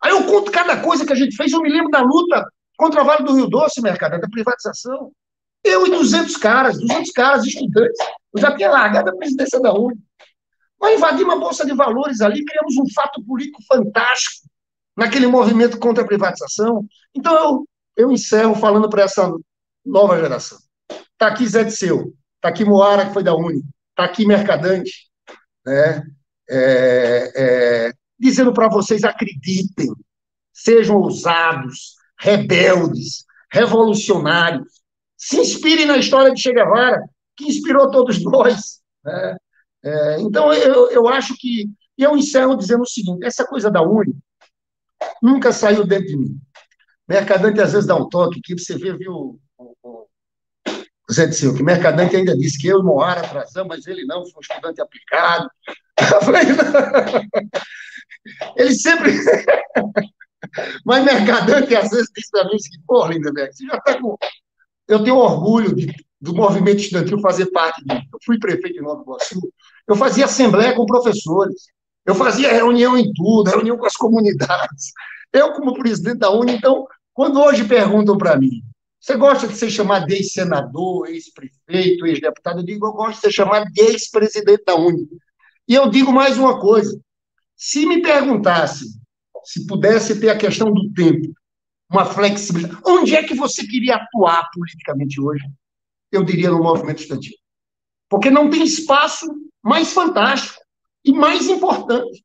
Aí eu conto cada coisa que a gente fez. Eu me lembro da luta contra a Vale do Rio Doce, mercado, da privatização. Eu e 200 caras, estudantes. Eu já tinha largado a presidência da UNE. Nós invadimos a Bolsa de Valores ali, criamos um fato político fantástico naquele movimento contra a privatização. Então, eu encerro falando para essa nova geração. Está aqui Zé Disseu, está aqui Moara, que foi da UNE, está aqui Mercadante, né? Dizendo para vocês, acreditem, sejam ousados, rebeldes, revolucionários, se inspirem na história de Che Guevara, que inspirou todos nós, né? Então, eu acho que... E eu encerro dizendo o seguinte, essa coisa da UNE nunca saiu dentro de mim. Mercadante, às vezes, dá um toque que você vê, viu, o Zé Disseu, que Mercadante ainda disse que eu e Moara atrasamos, mas ele não, foi um estudante aplicado. Eu falei, ele sempre... Mas Mercadante, às vezes, diz para mim, pô, Lindenberg, você já está com... Eu tenho orgulho do movimento estudantil fazer parte disso. Eu fui prefeito de Nova Iguaçu, eu fazia assembleia com professores, eu fazia reunião em tudo, reunião com as comunidades. Eu, como presidente da UNE, então, quando hoje perguntam para mim, você gosta de ser chamado de ex-senador, ex-prefeito, ex-deputado? Eu digo, eu gosto de ser chamado de ex-presidente da UNE. E eu digo mais uma coisa, se me perguntasse, se pudesse ter a questão do tempo, uma flexibilidade, onde é que você queria atuar politicamente hoje? Eu diria no movimento estudantil. Porque não tem espaço mais fantástico e mais importante.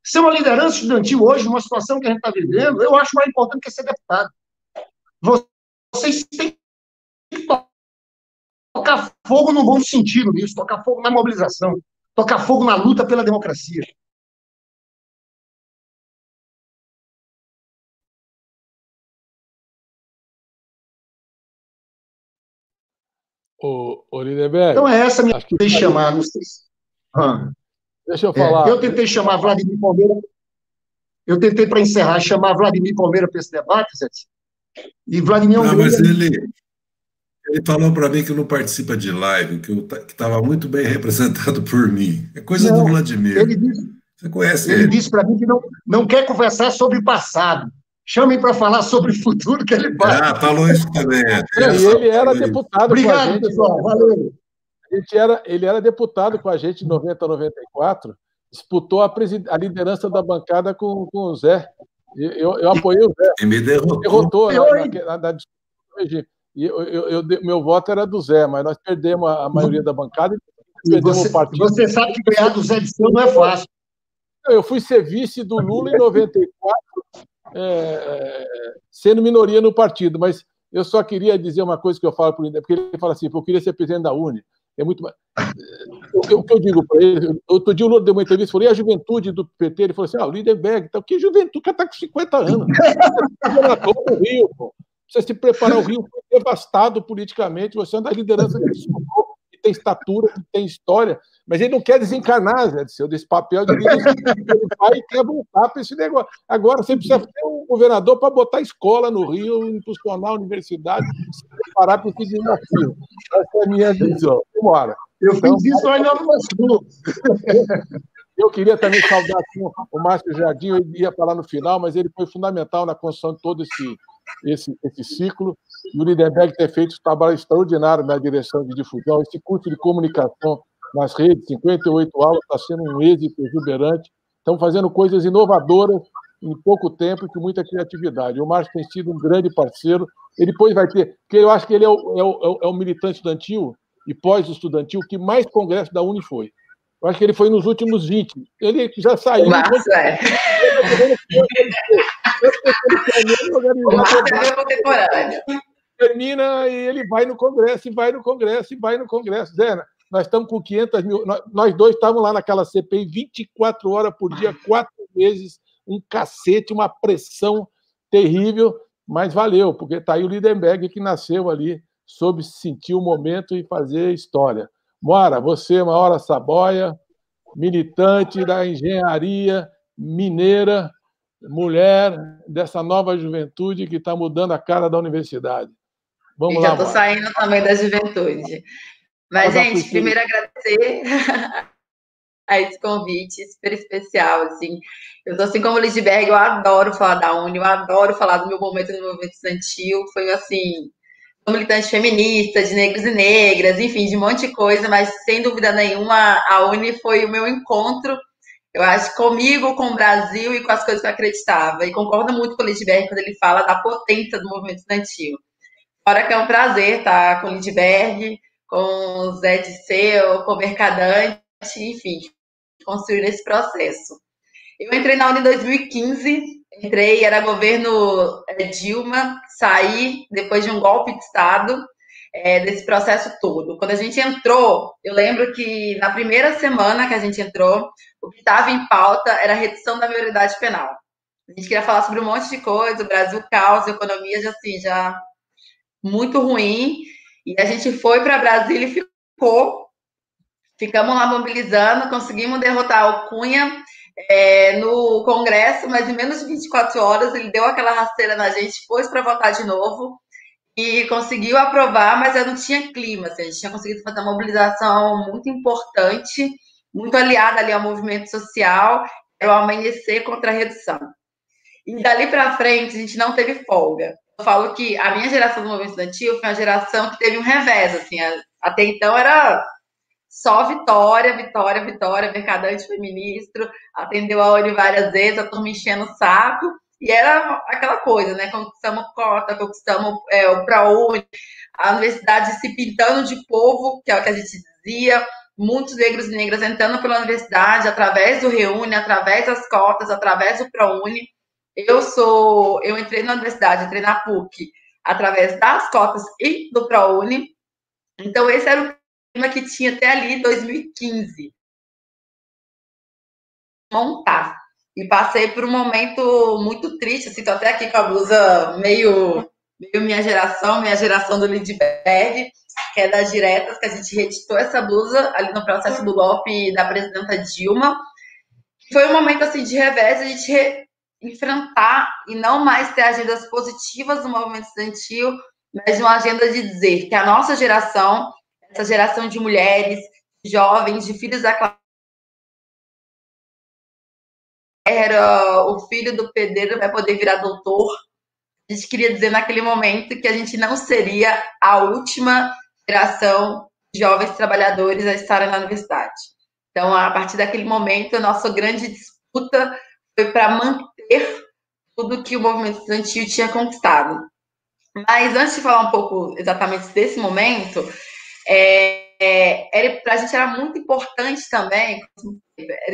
Ser uma liderança estudantil hoje, numa situação que a gente está vivendo, eu acho mais importante que ser deputado. Vocês têm que tocar fogo no bom sentido nisso, tocar fogo na mobilização, tocar fogo na luta pela democracia. Ô Lindenberg, então é essa a minha que chamar, não sei se... Deixa eu falar. Eu tentei chamar Vladimir Palmeira, eu tentei, para encerrar, chamar Vladimir Palmeira para esse debate, Zé. E Vladimir... mas ele falou para mim que não participa de live, que estava muito bem representado por mim. É coisa do Vladimir. Você conhece ele? Ele disse para mim que não quer conversar sobre o passado. Chamem para falar sobre o futuro que ele vai. Falou isso também. E ele era deputado com a gente. Obrigado, pessoal. Valeu. Ele era deputado com a gente em 90 a 94, disputou a liderança da bancada com o Zé. Eu apoiei o Zé. E me derrotou. Derrotou na disputa. E meu voto era do Zé, mas nós perdemos a maioria da bancada e perdemos o partido. Você sabe que ganhar do Zé Disseu não é fácil. Eu fui ser vice do Lula em 94, sendo minoria no partido, mas eu só queria dizer uma coisa que eu falo para o Lindenberg, porque ele fala assim, eu queria ser presidente da UNE. É muito mais... O que eu digo para ele, outro dia o Lula deu uma entrevista, falei, e a juventude do PT? Ele falou assim, o Lindenberg, então, que juventude? O cara está com 50 anos. O Rio, pô. Você se preparar, o Rio foi devastado politicamente, você é uma das lideranças que estudou, que tem estatura, que tem história, mas ele não quer desencarnar, Zé Disseu, desse papel de líder, ele vai e quer voltar para esse negócio. Agora você precisa ter um governador para botar escola no Rio, impulsionar a universidade, se preparar para esse desafio. Essa é a minha visão. Bora. Eu fiz isso lá em Nova Iguaçu. Eu queria também saudar o Márcio Jardim, eu ia falar no final, mas ele foi fundamental na construção de todo esse ciclo, e o Lindenberg ter feito um trabalho extraordinário na direção de difusão. Esse curso de comunicação nas redes, 58 aulas, está sendo um êxito exuberante. Estamos fazendo coisas inovadoras em pouco tempo e com muita criatividade. O Márcio tem sido um grande parceiro. Ele depois vai ter... Porque eu acho que ele é o militante estudantil e pós-estudantil que mais congresso da UNE foi. Eu acho que ele foi nos últimos 20. Ele já saiu... Márcio, O Márcio é contemporâneo. Termina e ele vai no Congresso, e vai no Congresso, e vai no Congresso. Zé, nós estamos com 500 mil... Nós dois estávamos lá naquela CPI 24 horas por dia, 4 meses, um cacete, uma pressão terrível, mas valeu, porque está aí o Lindenberg que nasceu ali, soube sentir o momento e fazer história. Moara, você, Moara Saboia, militante da engenharia mineira, mulher dessa nova juventude que está mudando a cara da universidade. Vamos E lá, já estou Mora. saindo também da juventude. Mas, gente, primeiro agradecer a esse convite super especial, assim. Eu tô assim como Lidberg, eu adoro falar da Uni, eu adoro falar do meu momento no movimento estudantil. Foi, assim, sou militante feminista, de negros e negras, enfim, de um monte de coisa, mas, sem dúvida nenhuma, a Uni foi o meu encontro, eu acho, comigo, com o Brasil e com as coisas que eu acreditava. E concordo muito com o Lidberg quando ele fala da potência do movimento estudantil. Fora que é um prazer estar com o Lidberg, com o Zé Disseu, com o Mercadante, enfim, construir esse processo. Eu entrei na Uni em 2015, era governo Dilma, saí depois de um golpe de Estado, desse processo todo. Quando a gente entrou, eu lembro que na primeira semana que a gente entrou, o que estava em pauta era a redução da maioridade penal. A gente queria falar sobre um monte de coisa, o Brasil caos, a economia já muito ruim, e a gente foi para Brasília e ficamos lá mobilizando, conseguimos derrotar o Cunha no Congresso, mas em menos de 24 horas ele deu aquela rasteira na gente, pôs para votar de novo e conseguiu aprovar, mas não tinha clima, assim, a gente tinha conseguido fazer uma mobilização muito importante, muito aliada ali ao movimento social, era o amanhecer contra a redução. E dali para frente a gente não teve folga. Eu falo que a minha geração do movimento estudantil foi uma geração que teve um revés, assim, até então era só vitória, vitória, vitória. Mercadante foi ministro, atendeu a Uni várias vezes, a turma enchendo o saco, e era aquela coisa, né? Conquistamos cota, conquistamos o ProUni, a universidade se pintando de povo, que é o que a gente dizia, muitos negros e negras entrando pela universidade através do Reúne, através das cotas, através do ProUni. Eu entrei na universidade, entrei na PUC, através das cotas e do ProUni. Então, esse era o clima que tinha até ali 2015. Montar. E passei por um momento muito triste, assim, tô até aqui com a blusa meio minha geração do Lidberg, que é das diretas, que a gente reeditou essa blusa ali no processo do golpe da presidenta Dilma. Foi um momento, assim, de revés, a gente enfrentar e não mais ter agendas positivas do movimento estudantil, mas uma agenda de dizer que a nossa geração, essa geração de mulheres, de jovens, de filhos da classe, era o filho do pedreiro vai poder virar doutor. A gente queria dizer naquele momento que a gente não seria a última geração de jovens trabalhadores a estarem na universidade. Então, a partir daquele momento, a nossa grande disputa foi para manter tudo que o movimento estudantil tinha conquistado. Mas antes de falar um pouco exatamente desse momento, para a gente era muito importante também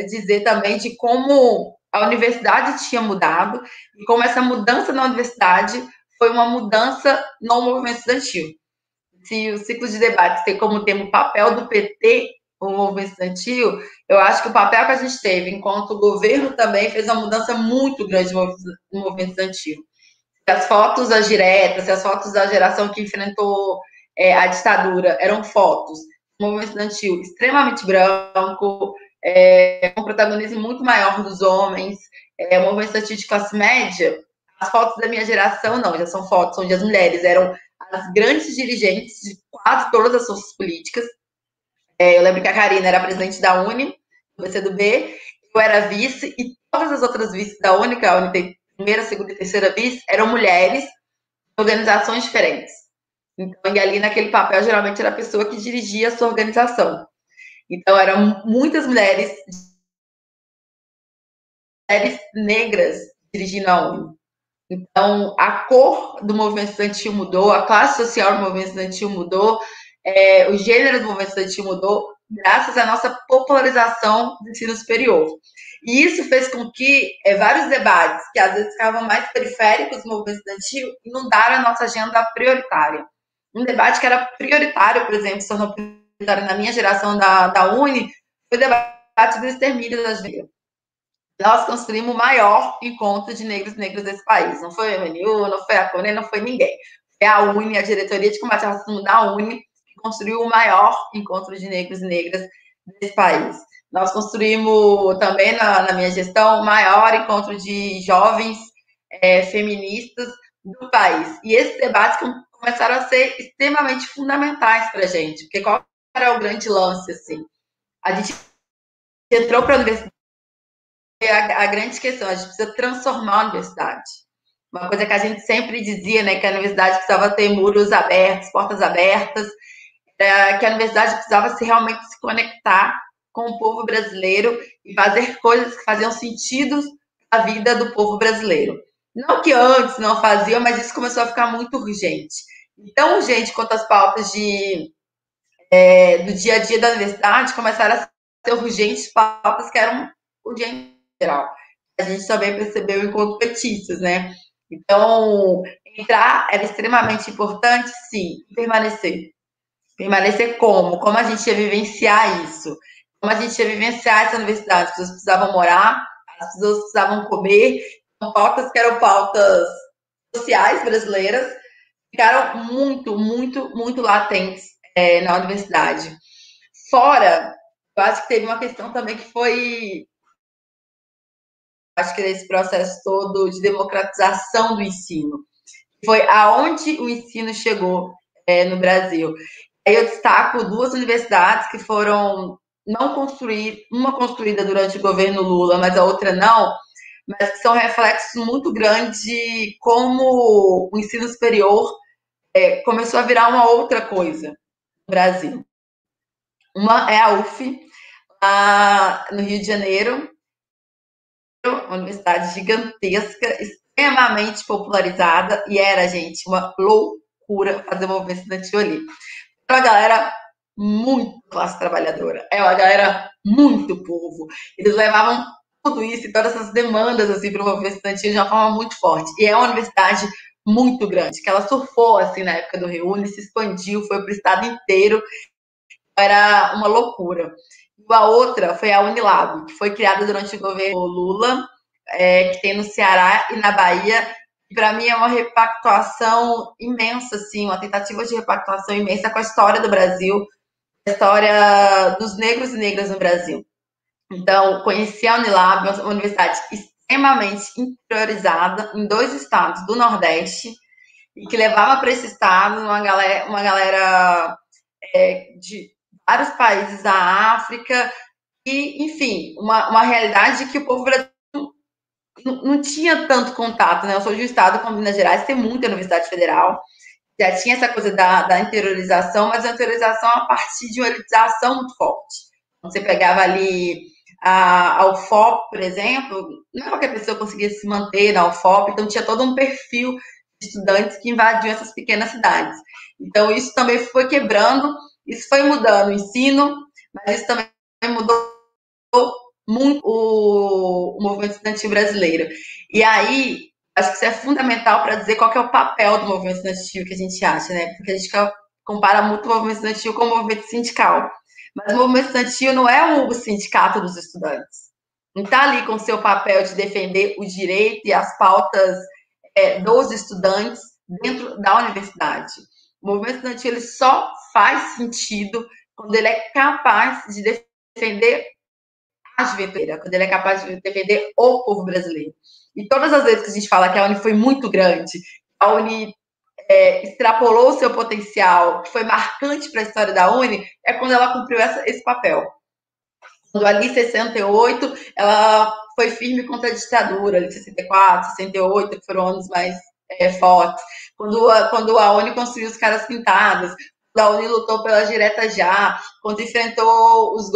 dizer também de como a universidade tinha mudado e como essa mudança na universidade foi uma mudança no movimento estudantil. Se o ciclo de debate tem como tema o papel do PT, o movimento estudantil, eu acho que o papel que a gente teve, enquanto o governo também fez uma mudança muito grande no movimento estudantil. Se as fotos das diretas, se as fotos da geração que enfrentou a ditadura eram fotos do movimento estudantil extremamente branco, com um protagonismo muito maior dos homens, o movimento estudantil de classe média, as fotos da minha geração não, já são fotos onde as mulheres eram as grandes dirigentes de quase todas as forças políticas. Eu lembro que a Karina era presidente da Uni, do PCdoB, eu era vice, e todas as outras vices da Uni, que a Uni tem primeira, segunda e terceira vice, eram mulheres, organizações diferentes. Então, e ali naquele papel, geralmente era a pessoa que dirigia a sua organização. Então, eram muitas mulheres negras dirigindo a Uni. Então, a cor do movimento estudantil mudou, a classe social do movimento estudantil mudou, o gênero do movimento estudantil mudou, graças à nossa popularização do ensino superior. E isso fez com que vários debates, que às vezes ficavam mais periféricos do movimento estudantil, inundaram a nossa agenda prioritária. Um debate que era prioritário, por exemplo, se tornou prioritário na minha geração da Uni, foi o debate do extermínio das negras. Nós construímos o maior encontro de negros e negras desse país. Não foi a MNU, não foi a CONE, não foi ninguém. Foi a UNE, a Diretoria de Combate ao Racismo da UNE, que construiu o maior encontro de negros e negras desse país. Nós construímos também, na minha gestão, o maior encontro de jovens feministas do país. E esse debate começaram a ser extremamente fundamentais para a gente, porque qual era o grande lance, assim? A gente entrou para a universidade, a grande questão, a gente precisa transformar a universidade. Uma coisa que a gente sempre dizia, né, que a universidade precisava ter muros abertos, portas abertas, que a universidade precisava realmente se conectar com o povo brasileiro e fazer coisas que faziam sentido na vida do povo brasileiro. Não que antes não fazia, mas isso começou a ficar muito urgente. Tão urgente quanto as pautas do dia a dia da universidade começaram a ser urgentes, pautas que eram urgentes em geral. A gente também percebeu enquanto petistas, né? Então, entrar era extremamente importante, sim, permanecer. Permanecer como? Como a gente ia vivenciar isso? Como a gente ia vivenciar essa universidade? As pessoas precisavam morar, as pessoas precisavam comer. Então, pautas que eram pautas sociais brasileiras ficaram muito, muito, muito latentes na universidade. Fora, eu acho que teve uma questão também que foi, acho que nesse processo todo de democratização do ensino. Foi aonde o ensino chegou no Brasil. Aí eu destaco duas universidades que foram não construídas, uma construída durante o governo Lula, mas a outra não, mas que são reflexos muito grandes de como o ensino superior começou a virar uma outra coisa no Brasil. Uma é a UF, no Rio de Janeiro, uma universidade gigantesca, extremamente popularizada, e era, gente, uma loucura fazer movimento estudantil ali. É uma galera muito classe trabalhadora, é uma galera muito povo. Eles levavam tudo isso e todas essas demandas assim, para o movimento estudantil de uma forma muito forte. E é uma universidade muito grande, que ela surfou assim, na época do Reúne, se expandiu, foi para o estado inteiro, era uma loucura. E a outra foi a Unilab, que foi criada durante o governo Lula, que tem no Ceará e na Bahia. Para mim é uma repactuação imensa, assim, uma tentativa de repactuação imensa com a história do Brasil, a história dos negros e negras no Brasil. Então, conheci a Unilab, uma universidade extremamente interiorizada em 2 estados do Nordeste, e que levava para esse estado uma galera de vários países da África, e, enfim, uma realidade que o povo brasileiro não tinha tanto contato, né? Eu sou de um estado como Minas Gerais, tem muita universidade federal, já tinha essa coisa da interiorização, mas a interiorização a partir de uma elitização muito forte. Quando você pegava ali a UFOP, por exemplo, não qualquer pessoa conseguia se manter na UFOP, então tinha todo um perfil de estudantes que invadiam essas pequenas cidades. Então isso também foi quebrando, isso foi mudando o ensino, mas isso também mudou muito o movimento estudantil brasileiro. E aí, acho que isso é fundamental para dizer qual que é o papel do movimento estudantil que a gente acha, né? Porque a gente compara muito o movimento estudantil com o movimento sindical. Mas o movimento estudantil não é o sindicato dos estudantes. Não está ali com o seu papel de defender o direito e as pautas dos estudantes dentro da universidade. O movimento estudantil ele só faz sentido quando ele é capaz de defender a juventude, quando ele é capaz de defender o povo brasileiro. E todas as vezes que a gente fala que a Uni foi muito grande, a Uni extrapolou o seu potencial, que foi marcante para a história da Uni, é quando ela cumpriu esse papel. Quando ali, em 68, ela foi firme contra a ditadura, ali, 64, 68, que foram anos mais fortes. Quando a Uni construiu os caras pintados, quando a Uni lutou pela direta já, quando enfrentou os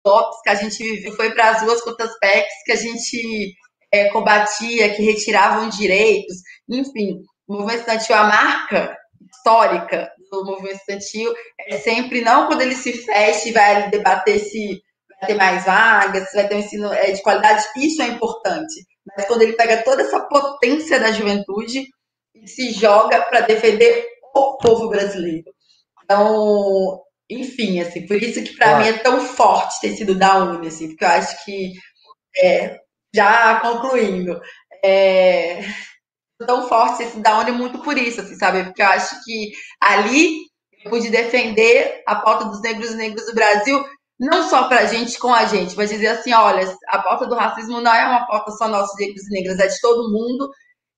golpes que a gente viveu, foi para as ruas contra as PECs que a gente combatia, que retiravam direitos, enfim. O movimento estudantil, a marca histórica do movimento estudantil é sempre, não quando ele se fecha e vai debater se vai ter mais vagas, se vai ter um ensino de qualidade, isso é importante, mas quando ele pega toda essa potência da juventude e se joga para defender o povo brasileiro. Então, enfim, assim, por isso que para mim é tão forte ter sido da Uni, assim, porque eu acho que, já concluindo, tão forte esse da Uni muito por isso, assim, sabe? Porque eu acho que ali eu pude defender a pauta dos negros e negras do Brasil, não só pra gente, com a gente, mas dizer assim, olha, a pauta do racismo não é uma pauta só nossa, negros e negras, é de todo mundo,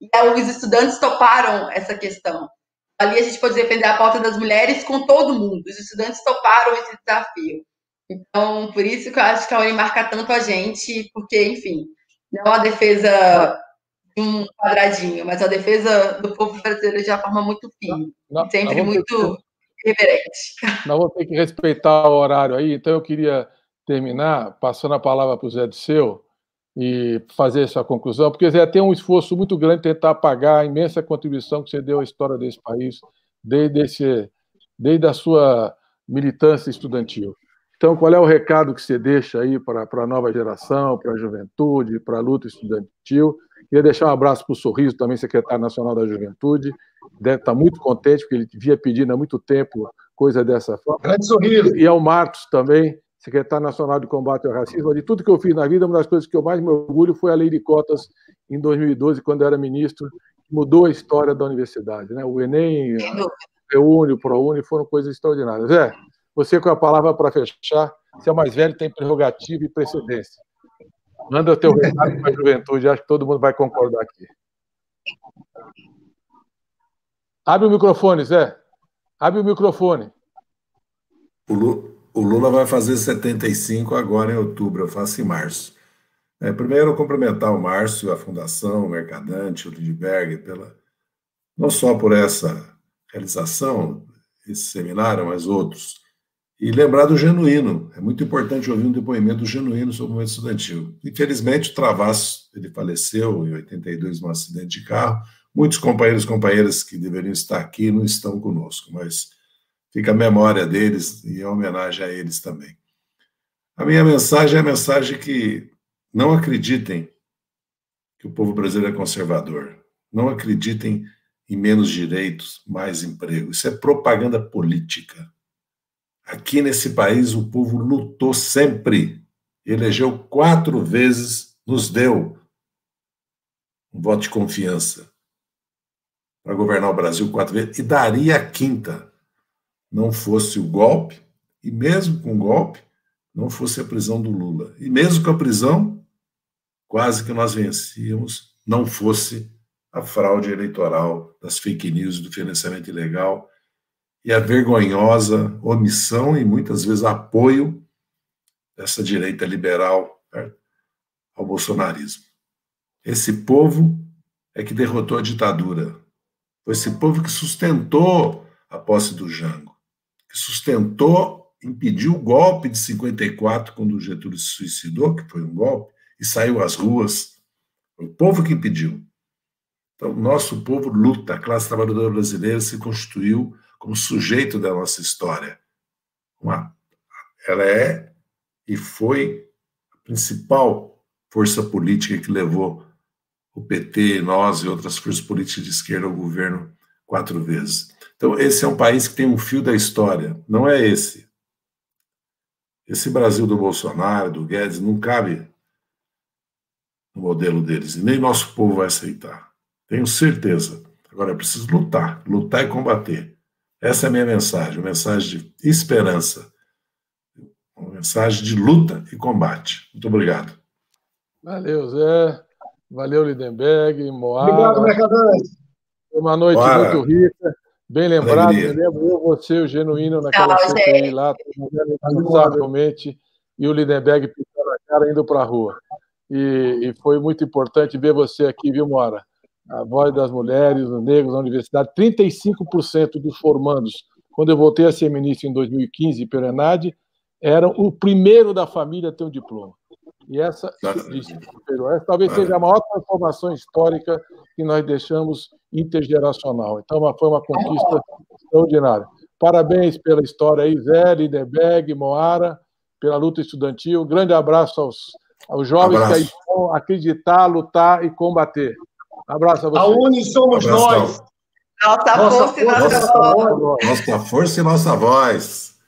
E aí, os estudantes toparam essa questão. Ali a gente pode defender a pauta das mulheres com todo mundo. Os estudantes toparam esse desafio. Então, por isso que eu acho que a Uni marca tanto a gente, porque, enfim, não é uma defesa de um quadradinho, mas a defesa do povo brasileiro de uma forma muito firme, sempre muito reverente. Nós vamos ter que respeitar o horário aí, então eu queria terminar passando a palavra para o Zé Disseu e fazer essa conclusão, porque Zé tem um esforço muito grande em tentar apagar a imensa contribuição que você deu à história desse país, desde a sua militância estudantil. Então, qual é o recado que você deixa aí para a nova geração, para a juventude, para a luta estudantil? Queria deixar um abraço para o Sorriso, também secretário nacional da Juventude. Deve estar muito contente, porque ele via pedindo há muito tempo coisa dessa forma. Grande Sorriso. E ao Marcos também, secretário nacional de combate ao racismo. De tudo que eu fiz na vida, uma das coisas que eu mais me orgulho foi a lei de cotas em 2012, quando eu era ministro, que mudou a história da universidade. Né? O Enem, a EUNE, o ProUni foram coisas extraordinárias. Zé, você com a palavra para fechar, você é o mais velho, tem prerrogativa e precedência. Manda o teu recado para a juventude, acho que todo mundo vai concordar aqui. Abre o microfone, Zé. Abre o microfone. O Lula vai fazer 75 agora em outubro, eu faço em março. Primeiro, cumprimentar o Márcio, a Fundação, o Mercadante, o Lindbergh, não só por essa realização, esse seminário, mas outros. E lembrar do Genuíno. É muito importante ouvir um depoimento genuíno sobre o movimento estudantil. Infelizmente, o Travassos, ele faleceu em 82 num acidente de carro. Muitos companheiros e companheiras que deveriam estar aqui não estão conosco, mas fica a memória deles e a homenagem a eles também. A minha mensagem é a mensagem que não acreditem que o povo brasileiro é conservador. Não acreditem em menos direitos, mais emprego. Isso é propaganda política. Aqui nesse país, o povo lutou sempre. Elegeu 4 vezes, nos deu um voto de confiança para governar o Brasil 4 vezes, e daria a 5ª. Não fosse o golpe, e mesmo com o golpe, não fosse a prisão do Lula. E mesmo com a prisão, quase que nós vencíamos, não fosse a fraude eleitoral das fake news, do financiamento ilegal, e a vergonhosa omissão e muitas vezes apoio dessa direita liberal, certo, ao bolsonarismo. Esse povo é que derrotou a ditadura. Foi esse povo que sustentou a posse do Jango, que sustentou, impediu o golpe de 54, quando o Getúlio se suicidou, que foi um golpe, e saiu às ruas. Foi o povo que impediu. Então, o nosso povo luta, a classe trabalhadora brasileira se constituiu como sujeito da nossa história. Ela é e foi a principal força política que levou o PT, nós e outras forças políticas de esquerda ao governo 4 vezes. Então, esse é um país que tem um fio da história, não é esse. Esse Brasil do Bolsonaro, do Guedes, não cabe no modelo deles, e nem nosso povo vai aceitar. Tenho certeza. Agora é preciso lutar e combater. Essa é a minha mensagem, uma mensagem de esperança, uma mensagem de luta e combate. Muito obrigado. Valeu, Zé. Valeu, Lindbergh, Moara. Obrigado, Mercadante. Foi uma noite muito rica, bem lembrado. Me lembro eu, você, o Genuíno, naquela CPI lá, incansavelmente, e o Lindbergh pintando a cara indo para a rua. E foi muito importante ver você aqui, viu, Moara? A voz das mulheres, dos negros na universidade. 35% dos formandos, quando eu voltei a ser ministro em 2015 pelo ENAD, eram o primeiro da família a ter um diploma. E essa talvez seja a maior transformação histórica que nós deixamos intergeracional. Então, foi uma conquista extraordinária. Parabéns pela história aí, Zé, Lindbergh, Moara, pela luta estudantil. Grande abraço aos jovens que aí vão acreditar, lutar e combater. Abraço a vocês. A Uni somos nós. Nossa força e nossa voz. Nossa força e nossa voz.